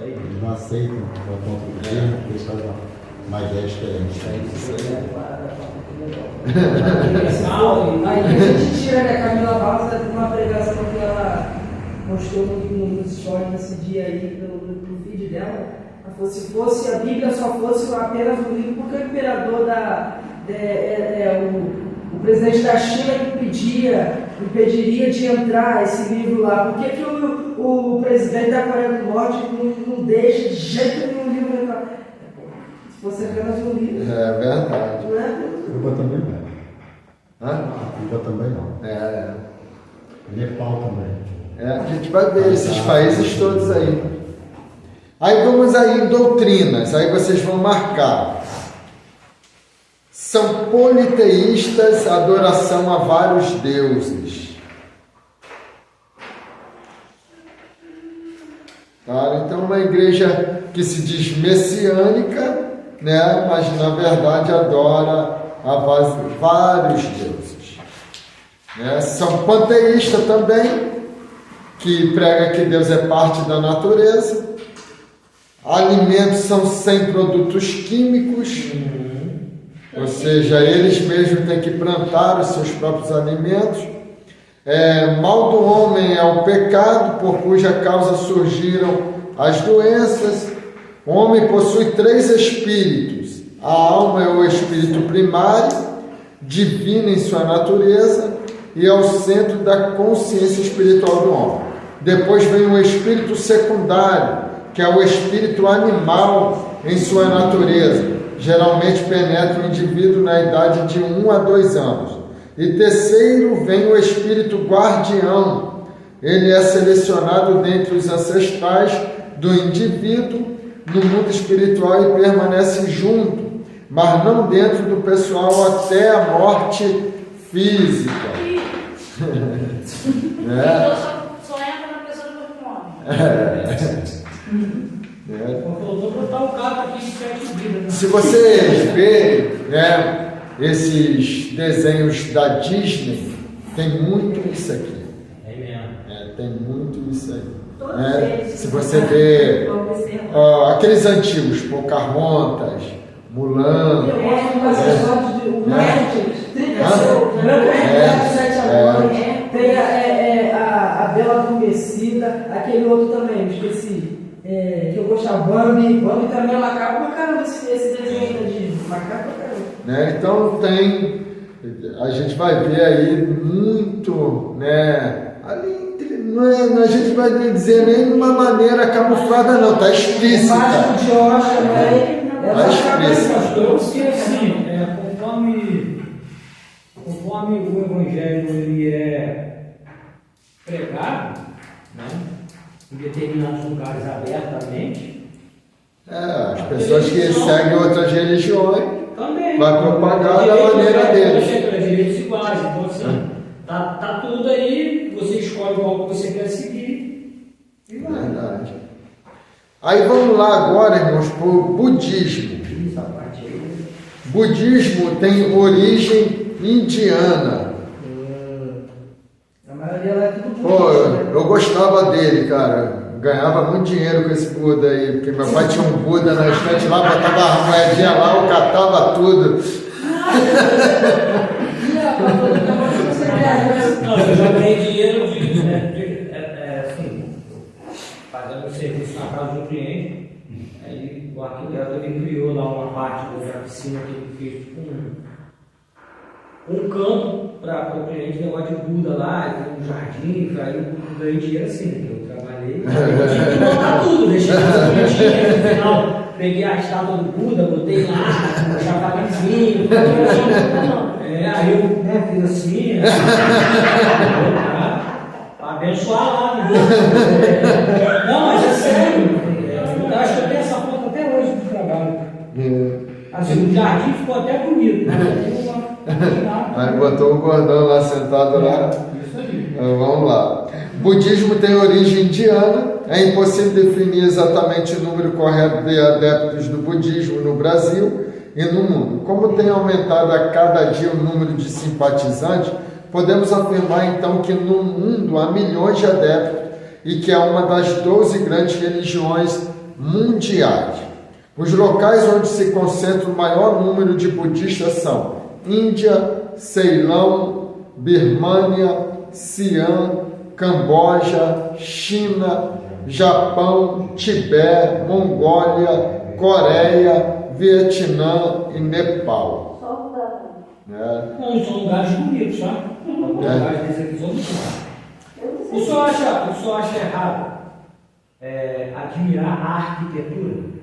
Eles não aceitam uma contra o governo, porque eles fazem uma guerra diferente. Aí a gente tira, né, Camila Barros de uma pregação que ela mostrou no stories nesse dia aí, no feed dela. Ela falou, se fosse a Bíblia só fosse apenas um livro, por que o imperador o presidente da China impediria de entrar esse livro lá? Por que o presidente da Coreia do Norte não deixa de jeito nenhum livro entrar? Se fosse apenas um livro. É verdade. Não é? Cuba também não. Hã? Cuba também não. Nepal também. A gente vai ver esses países todos aí. Aí vamos aí em doutrinas, aí vocês vão marcar. São politeístas, adoração a vários deuses. Tá? Então, uma igreja que se diz messiânica, né? Mas na verdade adora a vários deuses. Né? São panteístas também, que prega que Deus é parte da natureza. Alimentos são sem produtos químicos. Ou seja, eles mesmos têm que plantar os seus próprios alimentos. Mal do homem é o pecado, por cuja causa surgiram as doenças. O homem possui 3 espíritos. A alma é o espírito primário, divino em sua natureza, e é o centro da consciência espiritual do homem. Depois vem o espírito secundário, que é o espírito animal em sua natureza. Geralmente penetra o indivíduo na idade de 1 a 2 anos. E terceiro vem o espírito guardião. Ele é selecionado dentre os ancestrais do indivíduo no mundo espiritual e permanece junto, mas não dentro do pessoal até a morte física. Né? Só entra na pessoa do corpo humano. Faltou botar o gato aqui de 7 vidas. Se vocês verem, né, esses desenhos da Disney, tem muito isso aqui. É mesmo. Tem muito isso aí. Todos Né? eles. Se você ver Observa. aqueles antigos, Pocahontas, Mulan, Eu gosto das histórias de o Magic, Branca de Sete Anões, tem a Bela Adormecida, aquele outro também, eu esqueci, que eu gostava, Bambi também é macaco pra caramba, esse desenho de macaco pra caramba. né? Então a gente vai ver aí muito, né? Ali a gente vai dizer nem de uma maneira camuflada não, tá explícita. Mágico de Oz também. Tá explícita. Eu sei assim, conforme o Evangelho ele é pregado, né, em determinados lugares abertamente, As pessoas que seguem outras religiões também vai propagar da maneira deles. Direitos iguais, então assim, tá tudo aí, você escolhe qual que você quer seguir. E vai. Verdade. Aí vamos lá agora, irmãos, para o budismo. Essa parte aí. Budismo tem origem indiana. A maioria lá é tudo Pô, budista, né? eu gostava dele, cara. Ganhava muito dinheiro com esse Buda aí, porque meu pai tinha um Buda na estante lá, botava a moedinha lá, eu catava tudo. Não, eu já ganhei dinheiro assim, fazendo serviço na casa do cliente. Aí o arquiteto ele criou lá uma parte da piscina que ele fez tipo um campo para o cliente, negócio de Buda lá, um jardim, aí eu ganhei dinheiro assim, né? Eu trabalhei, tive que montar tudo, deixei tudo bonitinho, no final peguei a estátua do Buda, botei lá, chaparizinho, aí eu fiz assim, para abençoar lá, né? Não, mas é sério, eu acho que eu tenho essa foto até hoje do trabalho. Assim, o jardim ficou até bonito, mas eu tenho uma. Aí botou o gordão lá sentado lá. Isso aí. Então, vamos lá. Budismo tem origem indiana. É impossível definir exatamente o número correto de adeptos do budismo no Brasil e no mundo. Como tem aumentado a cada dia o número de simpatizantes, podemos afirmar então que no mundo há milhões de adeptos e que é uma das 12 grandes religiões mundiais. Os locais onde se concentra o maior número de budistas são Índia, Ceilão, Birmânia, Siam, Camboja, China, Japão, Tibete, Mongólia, Coreia, Vietnã e Nepal. Só o lugar. Não, são lugares bonitos, sabe? Lugares desse aqui são bonitos. O senhor acha errado admirar a arquitetura?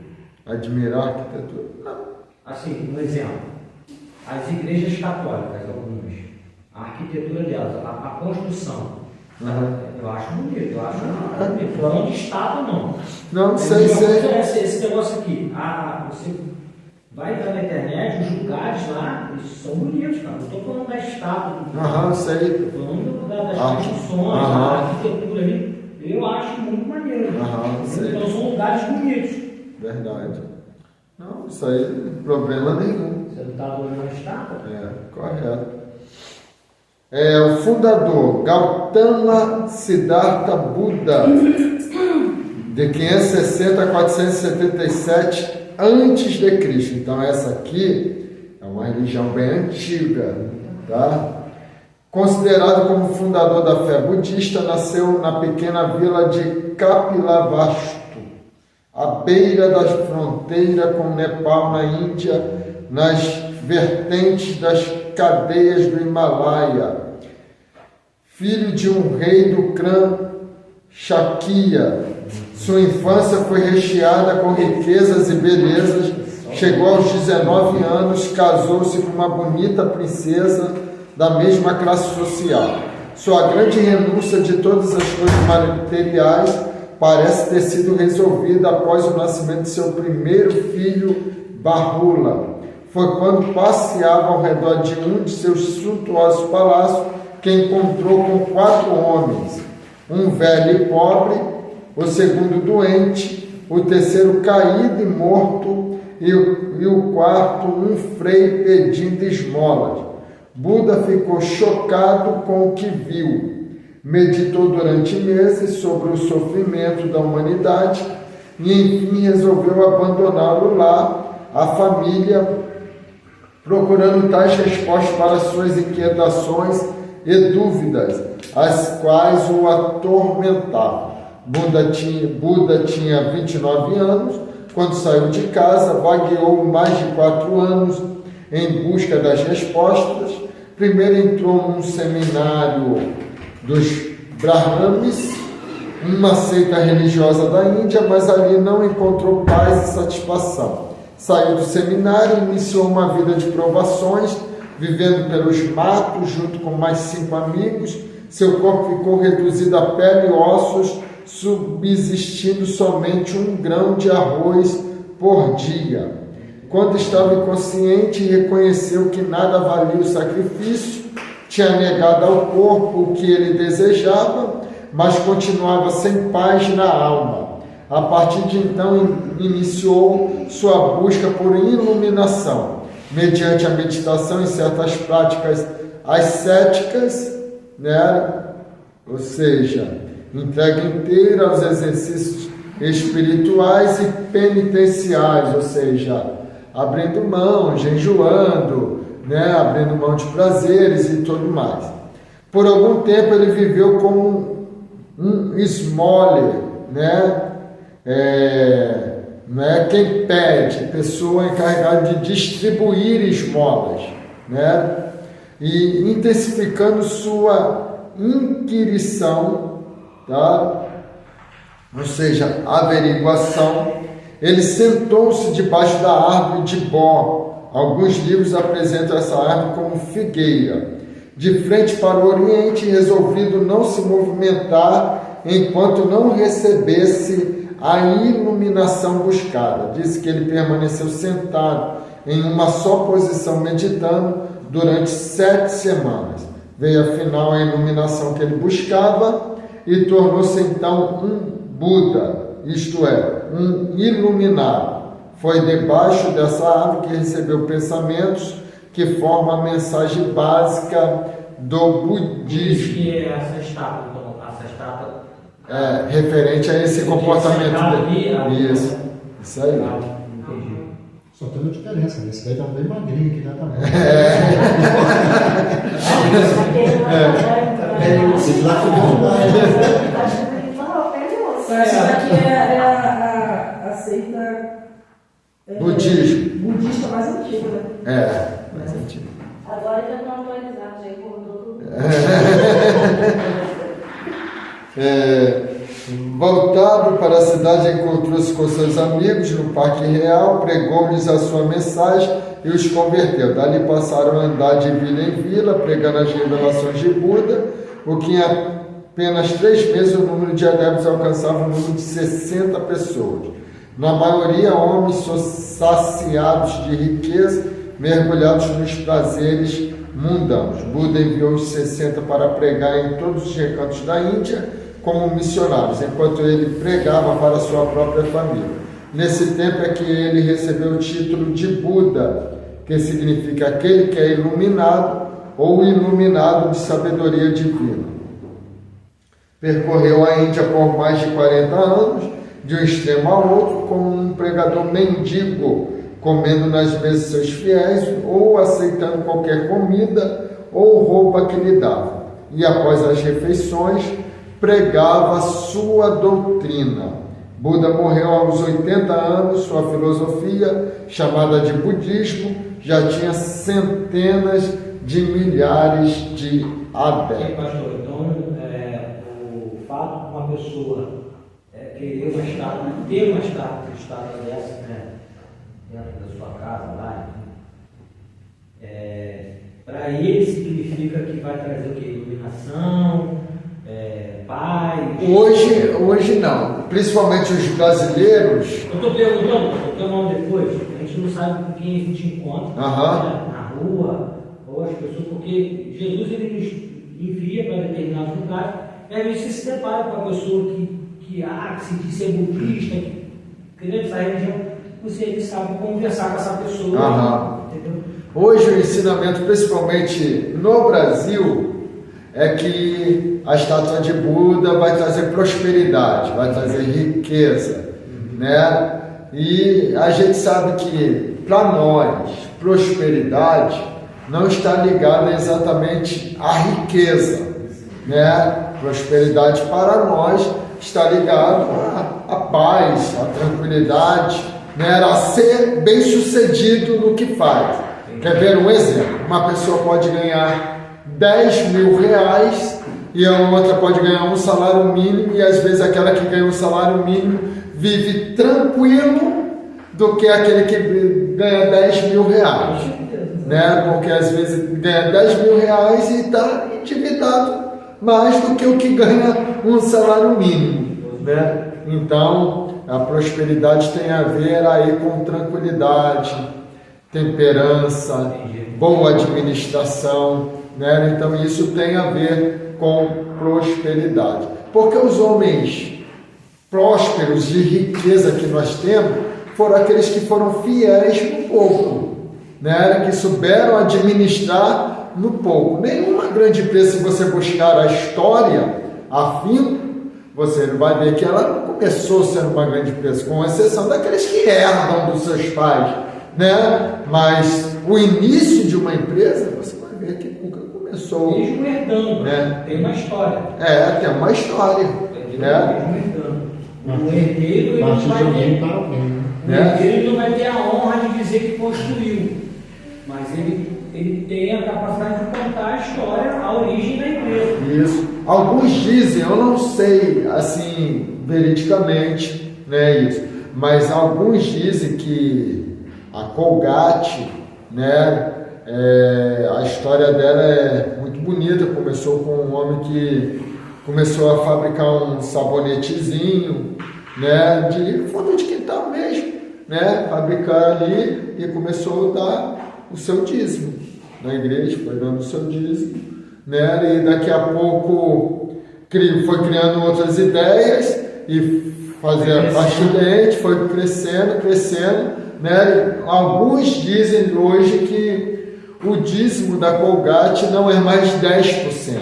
Admirar a arquitetura? Não. Assim, um exemplo. As igrejas católicas, algumas, a arquitetura delas, a construção, eu acho bonito, eu acho bonito. Não de estátua, não. Não, sei. Esse negócio aqui, você vai entrar na internet, os lugares lá, eles são bonitos, cara. Não estou falando da estátua, Sei. estou falando das construções, da arquitetura ali. Eu acho muito maneiro. Sei. Então são lugares bonitos. Verdade. Não, isso aí, problema nenhum. Você não está adorando a estátua? Correto. O fundador, Gautama Siddhartha Buda, de 560 a 477 antes de Cristo. Então essa aqui é uma religião bem antiga, tá? Considerado como fundador da fé budista, nasceu na pequena vila de Kapilavastu, à beira da fronteira com Nepal, na Índia, nas vertentes das cadeias do Himalaia. Filho de um rei do clã Shakya, sua infância foi recheada com riquezas e belezas. Chegou aos 19 anos, casou-se com uma bonita princesa da mesma classe social. Sua grande renúncia de todas as coisas materiais parece ter sido resolvida após o nascimento de seu primeiro filho, Bahula. Foi quando passeava ao redor de um de seus suntuosos palácios que encontrou com 4 homens, um velho e pobre, o segundo doente, o terceiro caído e morto, e o quarto um frei pedindo esmolas. Buda ficou chocado com o que viu. Meditou durante meses sobre o sofrimento da humanidade e, enfim, resolveu abandoná-lo lá, a família, procurando tais respostas para suas inquietações e dúvidas, as quais o atormentavam. Buda tinha 29 anos, quando saiu de casa, vagueou mais de 4 anos em busca das respostas. Primeiro entrou num seminário dos Brahmanes, uma seita religiosa da Índia, mas ali não encontrou paz e satisfação. Saiu do seminário e iniciou uma vida de provações, vivendo pelos matos junto com mais 5 amigos. Seu corpo ficou reduzido a pele e ossos, subsistindo somente 1 grão de arroz por dia. Quando estava inconsciente, reconheceu que nada valia o sacrifício, tinha negado ao corpo o que ele desejava, mas continuava sem paz na alma. A partir de então, iniciou sua busca por iluminação, mediante a meditação e certas práticas ascéticas, né? Ou seja, entrega inteira aos exercícios espirituais e penitenciais, ou seja, abrindo mão, jejuando, né? Abrindo mão de prazeres e tudo mais. Por algum tempo ele viveu como um esmoler, né? Não é quem pede, pessoa encarregada de distribuir esmolas, né? E intensificando sua inquirição, tá? Ou seja, averiguação, ele sentou-se debaixo da árvore de Bó. Alguns livros apresentam essa árvore como figueira, de frente para o oriente, resolvido não se movimentar enquanto não recebesse a iluminação buscada. Diz que ele permaneceu sentado em uma só posição, meditando durante 7 semanas. Veio afinal a iluminação que ele buscava e tornou-se então um Buda, isto é, um iluminado. Foi debaixo dessa árvore que recebeu pensamentos que formam a mensagem básica do budismo. Que é essa estátua, Referente a esse comportamento dele. Isso aí. Só tem uma diferença, esse daí tá bem magrinho aqui, né? Esse lá foi bom. Essa daqui é a seita budista mais antiga, né? Mais antiga. Agora já estão atualizados, já engordou tudo. Voltado para a cidade, encontrou-se com seus amigos no Parque Real, pregou-lhes a sua mensagem e os converteu. Dali passaram a andar de vila em vila, pregando as revelações de Buda, o que em apenas 3 meses o número de adeptos alcançava um número de 60 pessoas. Na maioria, homens saciados de riqueza, mergulhados nos prazeres mundanos. Buda enviou os 60 para pregar em todos os recantos da Índia, como missionários, enquanto ele pregava para sua própria família. Nesse tempo é que ele recebeu o título de Buda, que significa aquele que é iluminado ou iluminado de sabedoria divina. Percorreu a Índia por mais de 40 anos, de um extremo ao outro, como um pregador mendigo, comendo nas mesas de seus fiéis ou aceitando qualquer comida ou roupa que lhe dava. E após as refeições, pregava sua doutrina. Buda morreu aos 80 anos, sua filosofia, chamada de budismo, já tinha centenas de milhares de adeptos. Pastor, então, o fato de uma pessoa querer uma estátua, ter uma estátua dessa, né, dentro da sua casa, lá, para ele significa que vai trazer o que? Iluminação, paz. Hoje não, principalmente os brasileiros. Eu estou perguntando, porque um ano depois, a gente não sabe com quem a gente encontra, né, na rua, ou as pessoas, porque Jesus ele envia para determinados lugares, e às vezes você se depara com uma pessoa que se diz ser budista, que crê nessa religião, você sabe conversar com essa pessoa. Entendeu? Hoje o ensinamento, principalmente no Brasil, é que a estátua de Buda vai trazer prosperidade, vai trazer riqueza, né? E a gente sabe que, para nós, prosperidade não está ligada exatamente à riqueza, né? Prosperidade para nós está ligada à paz, à tranquilidade, né? A ser bem-sucedido no que faz. Quer ver um exemplo? Uma pessoa pode ganhar 10 mil reais e a outra pode ganhar um salário mínimo, e às vezes aquela que ganha um salário mínimo vive tranquilo do que aquele que ganha 10 mil reais, né? Porque às vezes ganha 10 mil reais e está endividado mais do que o que ganha um salário mínimo, né? Então a prosperidade tem a ver aí com tranquilidade, temperança, boa administração, né? Então isso tem a ver com prosperidade. Porque os homens prósperos de riqueza que nós temos foram aqueles que foram fiéis no pouco, né? Que souberam administrar no pouco. Nenhuma grande empresa, se você buscar a história a fim, você vai ver que ela não começou sendo uma grande empresa, com exceção daqueles que herdam dos seus pais, né? Mas o início de uma empresa, você vai ver que nunca começou. Mesmo herdando, né? Tem uma história. Tem uma história. Né? Mesmo herdando. O herdeiro, ele não vai ter a honra de dizer que construiu, mas ele tem a capacidade de contar a história, a origem da empresa. Isso. Alguns dizem, eu não sei assim veridicamente, né, isso, mas alguns dizem que a Colgate, né, a história dela é muito bonita. Começou com um homem que começou a fabricar um sabonetezinho, né, de fundo de quintal mesmo, né, fabricar ali, e começou a dar o seu dízimo na igreja, foi dando o seu dízimo, né, e daqui a pouco foi criando outras ideias e fazia pastilente, foi crescendo, né. Alguns dizem hoje que o dízimo da Colgate não é mais 10%,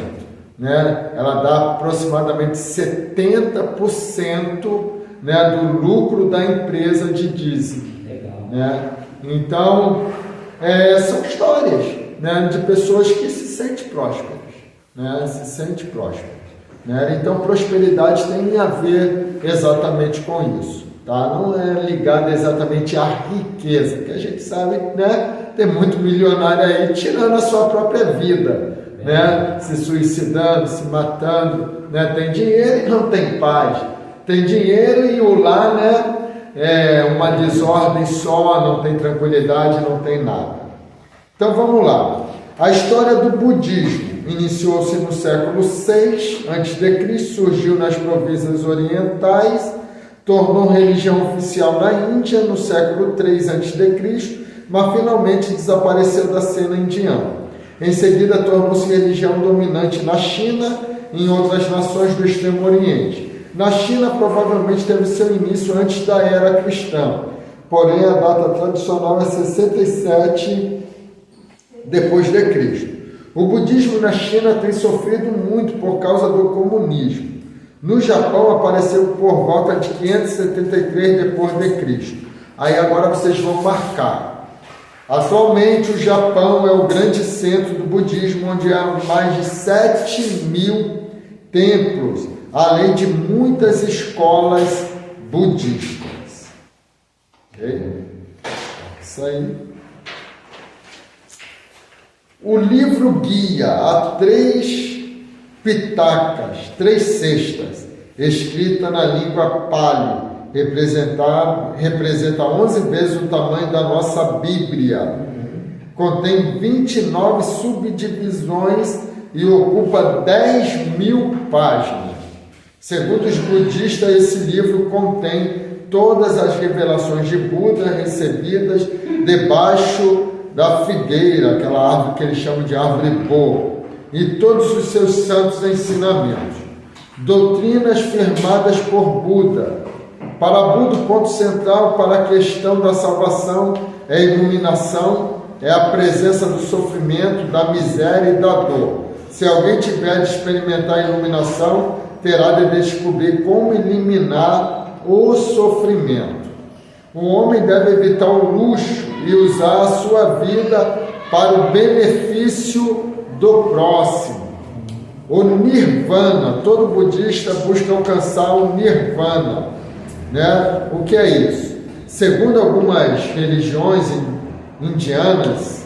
né? Ela dá aproximadamente 70%, né, do lucro da empresa de dízimo. Legal. Né? Então, são histórias, né, de pessoas que se sentem prósperas, né? Então, prosperidade tem a ver exatamente com isso, tá? Não é ligada exatamente à riqueza, que a gente sabe, né? Tem muito milionário aí tirando a sua própria vida, né? Se suicidando, se matando, né? Tem dinheiro e não tem paz. Tem dinheiro e o lar, né, é uma desordem só, não tem tranquilidade, não tem nada. Então vamos lá. A história do budismo iniciou-se no século VI a.C., surgiu nas províncias orientais, tornou religião oficial na Índia no século III a.C., mas finalmente desapareceu da cena indiana. Em seguida, tornou-se religião dominante na China e em outras nações do Extremo Oriente. Na China, provavelmente teve seu início antes da era cristã, porém a data tradicional é 67 depois de Cristo. O budismo na China tem sofrido muito por causa do comunismo. No Japão apareceu por volta de 573 depois de Cristo. Aí agora vocês vão marcar. Atualmente o Japão é o grande centro do budismo, onde há mais de 7.000 templos, além de muitas escolas budistas. Ok? Isso aí. O livro guia a 3 pitacas, 3 cestas, escrita na língua pali, representa 11 vezes o tamanho da nossa Bíblia. Contém 29 subdivisões e ocupa 10.000 páginas. Segundo os budistas, esse livro contém todas as revelações de Buda recebidas debaixo da figueira, aquela árvore que eles chamam de árvore boa, e todos os seus santos ensinamentos. Doutrinas firmadas por Buda. Para Buda, o ponto central para a questão da salvação é a iluminação, é a presença do sofrimento, da miséria e da dor. Se alguém tiver de experimentar a iluminação, terá de descobrir como eliminar o sofrimento. O homem deve evitar o luxo e usar a sua vida para o benefício do próximo. O Nirvana, todo budista busca alcançar o Nirvana, né? O que é isso? Segundo algumas religiões indianas,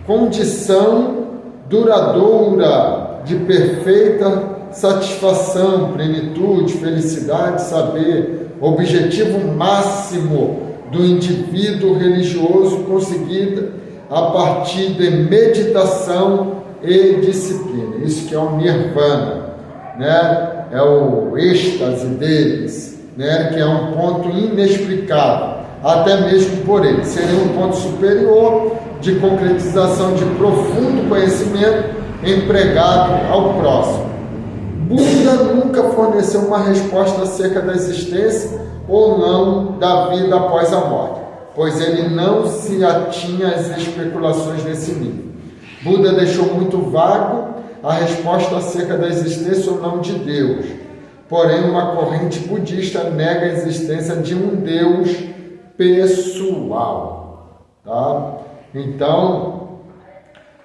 condição duradoura de perfeita satisfação, plenitude, felicidade, saber, objetivo máximo do indivíduo religioso conseguido a partir de meditação e disciplina. Isso que é o Nirvana, né? É o êxtase deles, né? Que é um ponto inexplicável, até mesmo por eles. Seria um ponto superior de concretização de profundo conhecimento empregado ao próximo. Buda nunca forneceu uma resposta acerca da existência ou não da vida após a morte, pois ele não se atinha às especulações nesse nível. Buda deixou muito vago a resposta acerca da existência ou não de Deus. Porém, uma corrente budista nega a existência de um Deus pessoal. Tá? Então,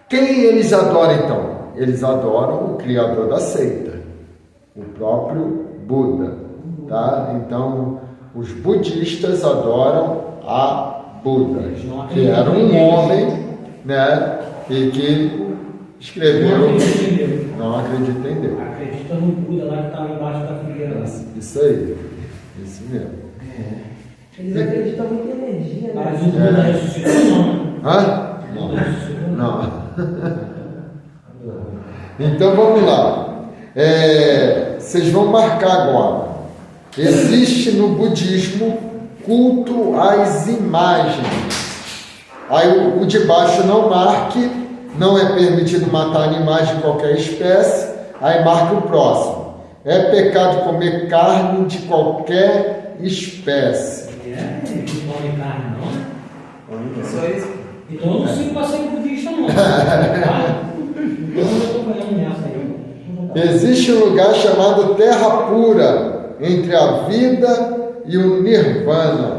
quem eles adoram então? Eles adoram o criador da seita, o próprio Buda. Tá? Então, os budistas adoram a Buda, que era um homem, né, e que escreveu... Não acredita em Deus. Acredita no Buda lá que estava embaixo da figueira. Isso aí, isso mesmo. Eles acreditam muito em energia, né? Mas o Buda ressuscitou, não. Hã? Não. Então vamos lá. Vocês vão marcar agora. Existe no budismo culto às imagens. Aí o de baixo não marque, não é permitido matar animais de qualquer espécie. Aí marca o próximo. É pecado comer carne de qualquer espécie. Não come carne, não? Só isso. Então eu não sigo para ser budista, não. Tá? Então eu estou ganhando nessa aí. Existe um lugar chamado Terra Pura, entre a vida e o Nirvana.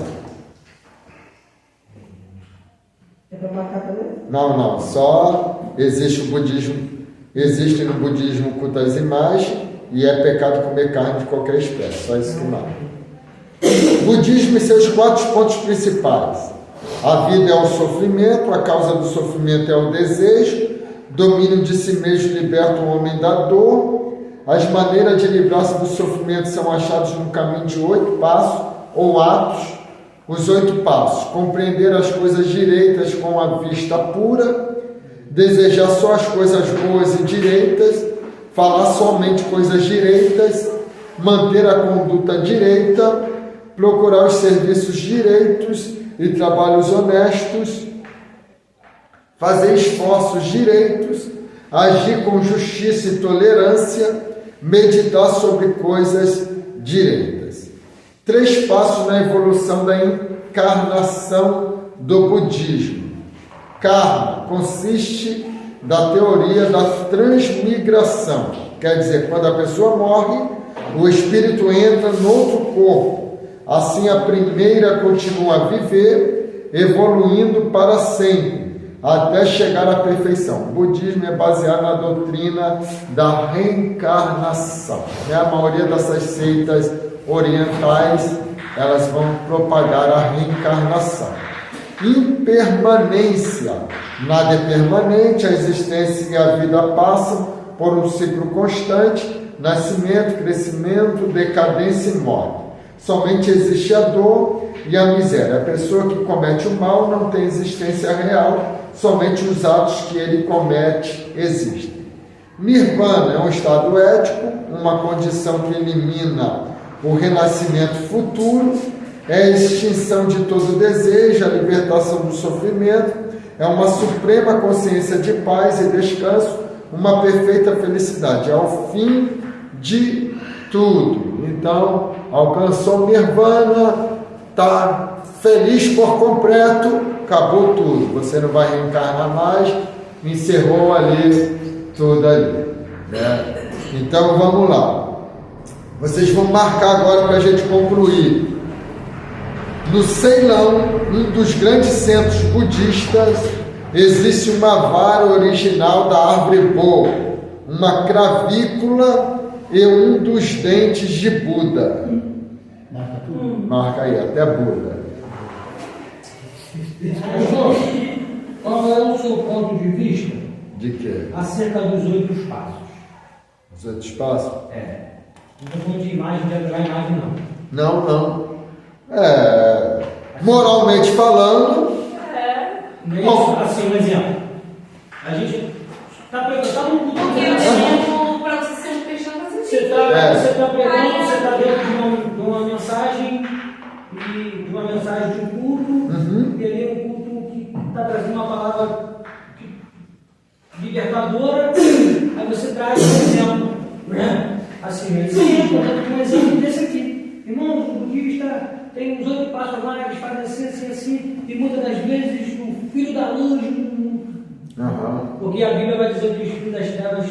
É para matar também? Não, só existe no budismo culto às imagens e é pecado comer carne de qualquer espécie, só isso que marca. Budismo e seus 4 pontos principais. A vida é o sofrimento, a causa do sofrimento é o desejo, domínio de si mesmo liberta o homem da dor, as maneiras de livrar-se do sofrimento são achadas no caminho de 8 passos ou atos. Os 8 passos: compreender as coisas direitas com a vista pura, desejar só as coisas boas e direitas, falar somente coisas direitas, manter a conduta direita, procurar os serviços direitos e trabalhos honestos, fazer esforços direitos, agir com justiça e tolerância, meditar sobre coisas direitas. 3 passos na evolução da encarnação do budismo. Karma consiste da teoria da transmigração, quer dizer, quando a pessoa morre, o espírito entra no outro corpo. Assim, a primeira continua a viver, evoluindo para sempre, até chegar à perfeição. O budismo é baseado na doutrina da reencarnação. A maioria dessas seitas orientais, elas vão propagar a reencarnação. Impermanência. Nada é permanente, a existência e a vida passam por um ciclo constante: nascimento, crescimento, decadência e morte. Somente existe a dor e a miséria. A pessoa que comete o mal não tem existência real, somente os atos que ele comete existem. Nirvana é um estado ético, uma condição que elimina o renascimento futuro, é a extinção de todo desejo, a libertação do sofrimento, é uma suprema consciência de paz e descanso, uma perfeita felicidade, é o fim de tudo. Então, alcançou o Nirvana, está feliz por completo, acabou tudo. Você não vai reencarnar mais, encerrou ali tudo ali, né? Então, vamos lá. Vocês vão marcar agora para a gente concluir. No Ceilão, um dos grandes centros budistas, existe uma vara original da árvore Bo, uma cravícula e um dos dentes de Buda. Marca aí, até Buda. Qual é o seu ponto de vista? De quê? Acerca dos 8 passos. Os outros passos? É. Não estou falando de imagem, de adorar imagem, Não, não. não. Moralmente falando. Bom, assim, um exemplo. A gente está pegando. Porque eu exemplo para você ser um peixão fazer Você está pegando, você está dentro de uma mensagem de um culto, e ali é um culto que está trazendo uma palavra libertadora, aí você traz um exemplo, né? Assim, um exemplo desse aqui. Irmãos, o budista tem uns 8 passos lá, eles fazem assim, assim, assim, e muitas das vezes o filho da luz, porque a Bíblia vai dizer que os filhos das trevas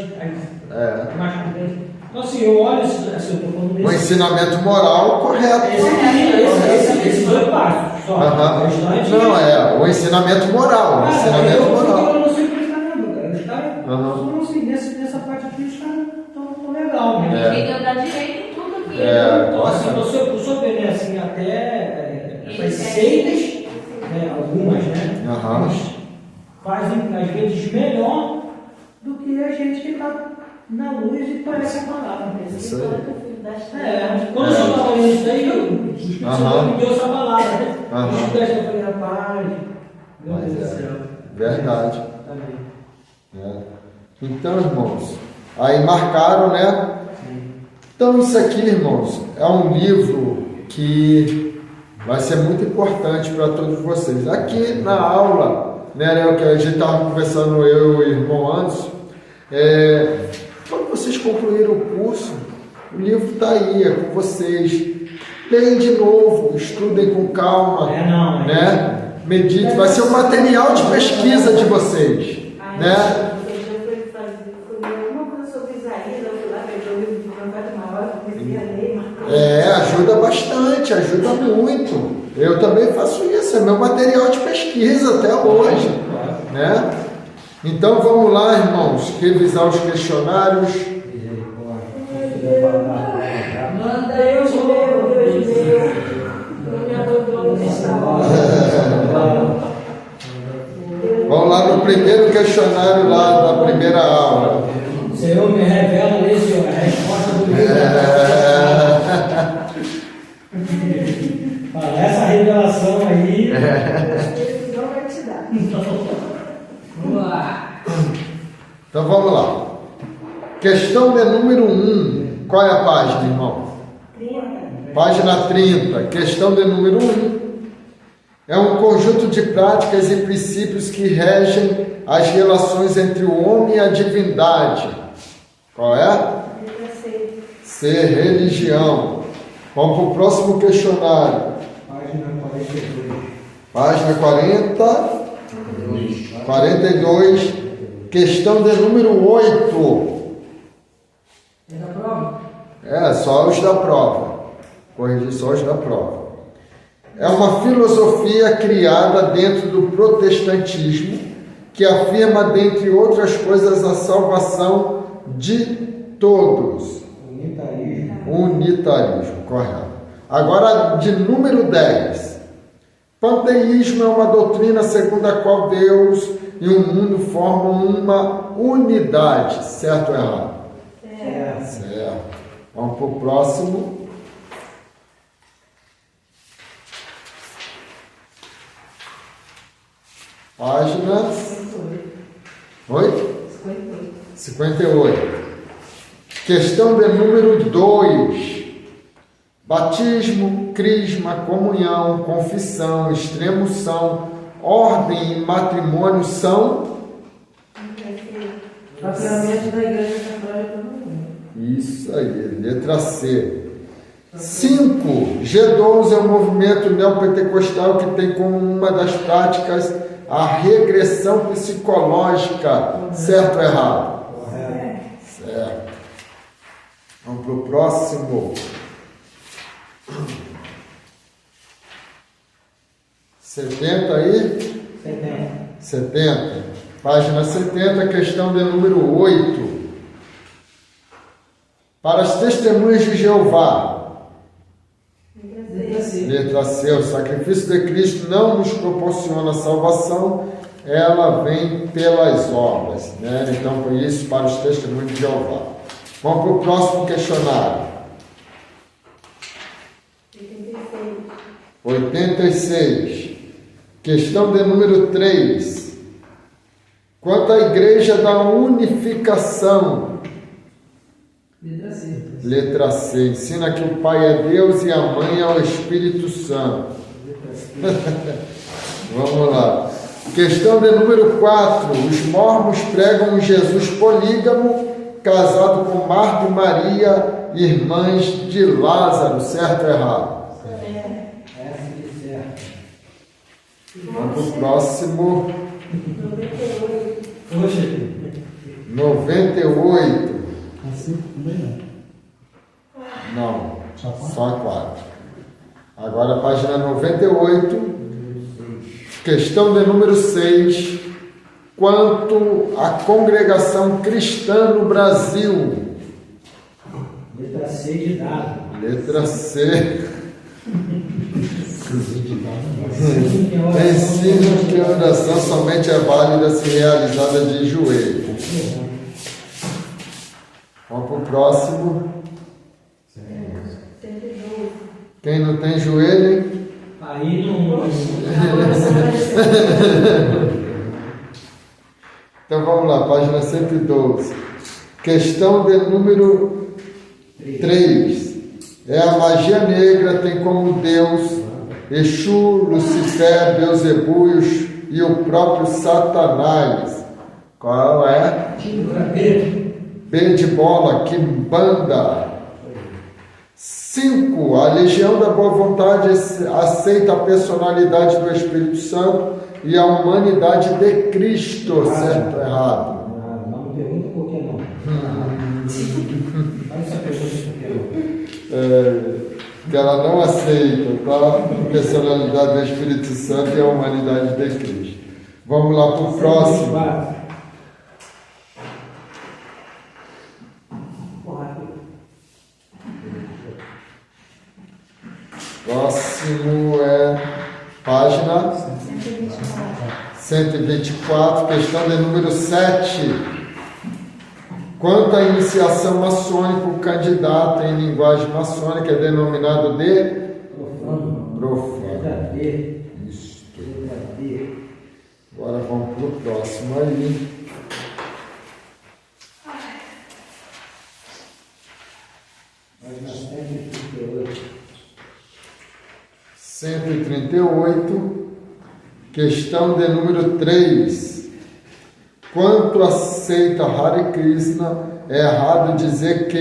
mais potentes. Então, assim, eu olho assim, eu estou falando desse. O ensinamento moral correto. Esses 8 passos, só. Não, o ensinamento moral. O ensinamento moral. Eu não sei o que eles estão lendo, cara. Os caras estão assim, nessa parte aqui, os caras estão legal, né? Tem que andar direito em tudo aqui. Então, assim, você obedece assim, até essas seitas, né, algumas, né? Fazem, às vezes, melhor do que a gente que está na luz e conhece a palavra. Isso aí. Quando eu estava lendo isso aí, o Espírito Santo me deu essa palavra, né? Eu falei, rapaz, meu Deus do céu. Verdade. Então, irmãos, aí marcaram, né? Então, isso aqui, irmãos, é um livro que vai ser muito importante para todos vocês. Aqui na aula, né, o que a gente estava conversando, eu e o irmão Anderson, quando vocês concluíram o curso, o livro está aí, é com vocês. Leem de novo, estudem com calma, né? Meditem, vai ser um material de pesquisa de vocês, né? Ajuda bastante, ajuda muito. Eu também faço isso, é meu material de pesquisa até hoje, né? Então vamos lá, irmãos, revisar os questionários. Manda eu, Vamos lá no primeiro questionário lá da primeira aula. Senhor, me revela aí, Senhor, a resposta do livro. Essa revelação aí. não vai te dar. Então vamos lá. Questão de número 1. Qual é a página, irmão? 30. Página 30. Questão de número 1. É um conjunto de práticas e princípios que regem as relações entre o homem e a divindade. Qual é? Ser religião. Vamos para o próximo questionário. Página 42. Questão de número 8. É da prova? Só os da prova. Corrigir só os da prova. É uma filosofia criada dentro do protestantismo que afirma, dentre outras coisas, a salvação de todos. Unitarismo, correto. Agora, de número 10. Panteísmo é uma doutrina segundo a qual Deus e o mundo formam uma unidade. Certo ou errado? Certo. Vamos para o próximo. Página 58. Questão de número 2. Batismo, crisma, comunhão, confissão, extremoção, ordem e matrimônio são Patrulhamento da Igreja Católica do Mundo. Isso aí, letra C. 5. G12 é um movimento neopentecostal que tem como uma das práticas a regressão psicológica. Certo ou errado? Certo. Vamos para o próximo. 70 aí? 70. Página 70, questão de número 8. Para as testemunhas de Jeová. Letra C. O sacrifício de Cristo não nos proporciona salvação, ela vem pelas obras. Né? Então, por isso, para os testemunhos de Jeová. Vamos para o próximo questionário. 86. Questão de número 3. Quanto à Igreja da Unificação. Letra C. Letra C. Ensina que o Pai é Deus e a Mãe é o Espírito Santo. Vamos lá. Questão de número 4. Os mormons pregam um Jesus polígamo, casado com Marta e Maria, irmãs de Lázaro. Certo ou errado? Vamos para o próximo. 98. Assim também Não, só a 4. Agora, página 98. Questão de número 6. Quanto à congregação cristã no Brasil. Letra C de dado. Letra C. Ensino que a oração somente é válida se realizada de joelho. Vamos para o próximo. Quem não tem joelho, hein? Aí não. Então vamos lá, página 112. Questão de número 3. É a magia negra, tem como Deus Exu, Lucifer, Beelzebul e o próprio Satanás. Qual é? B de bola, Quimbanda. 5. A Legião da Boa Vontade aceita a personalidade do Espírito Santo e a humanidade de Cristo. Certo ou errado? Não me pergunta por que não. Faz essa pergunta por que não. Que ela não aceita, tá? A personalidade do Espírito Santo e a humanidade de Cristo. Vamos lá para o próximo. Próximo é página 124, questão de número 7. Quanto à iniciação maçônica, o candidato em linguagem maçônica é denominado de profano. Isso. Agora vamos para o próximo aí. Página 138. 138, questão de número 3. Quanto à seita Hare Krishna, é errado dizer que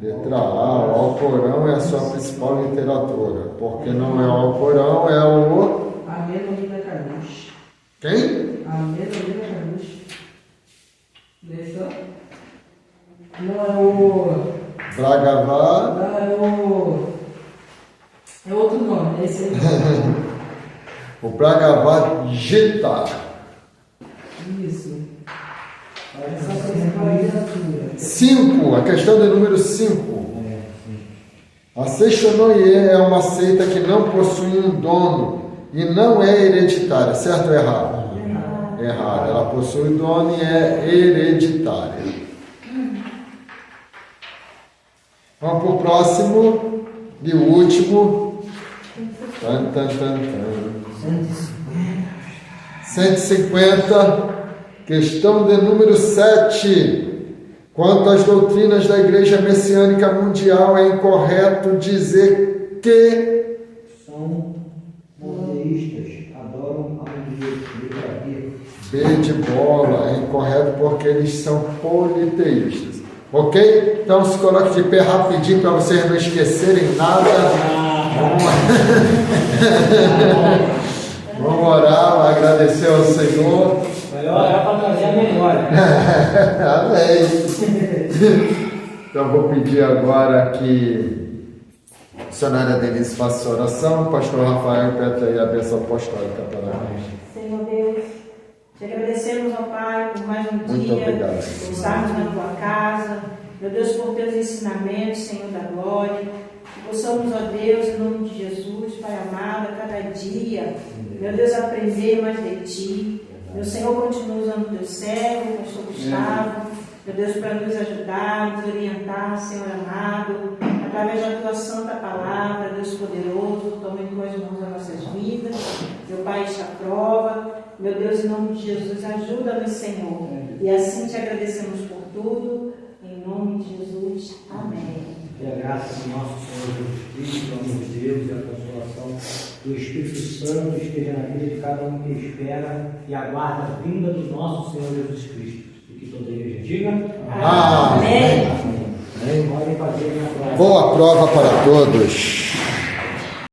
letra A, o Alcorão é a sua principal literatura, porque não é o Alcorão, é o Amenorina Kanush. quem? Amenorina Kanush. Deixa. Não é o. Bhagavad. Não é o. É outro nome, é esse aí. O Bhagavad Gita. Isso. Essa principal literatura. 5, a questão de número 5. A Seishonoye é uma seita que não possui um dono e não é hereditária, certo ou errado? Errado. Ela possui dono e é hereditária. Vamos para o próximo e o último. 150, questão de número 7. Quanto às doutrinas da Igreja Messiânica Mundial, é incorreto dizer que são monoteístas, adoram a um Deus, letra B. B de bola, é incorreto porque eles são politeístas. Ok? Então se coloque de pé rapidinho para vocês não esquecerem nada. Vamos orar, agradecer ao Senhor. Vai orar para trazer a memória. Amém. Então vou pedir agora que a missionária Denise faça a oração. O pastor Rafael pede aí a bênção apostólica para nós. Senhor Deus, te agradecemos, ó Pai, por mais um Muito dia, obrigado. por estarmos na tua casa. Meu Deus, por teus ensinamentos, Senhor da glória. Que possamos, ó Deus, em nome de Jesus, Pai amado, a cada dia, meu Deus, aprender mais de ti. Meu Senhor, continua usando o teu servo, o pastor Gustavo, meu Deus, para nos ajudar, nos orientar, Senhor amado, através da tua santa palavra, Deus poderoso, tome com as mãos as nossas vidas. Meu Pai, esta prova, meu Deus, em nome de Jesus, ajuda-nos, Senhor. E assim te agradecemos por tudo, em nome de Jesus. Amém. Que a graça do nosso Senhor Jesus Cristo, o amor de Deus e a consolação do Espírito Santo esteja na vida de cada um que espera e aguarda a vinda do nosso Senhor Jesus Cristo. E que toda a igreja diga Amém. Amém. Podem fazer a minha prova. Boa prova para todos.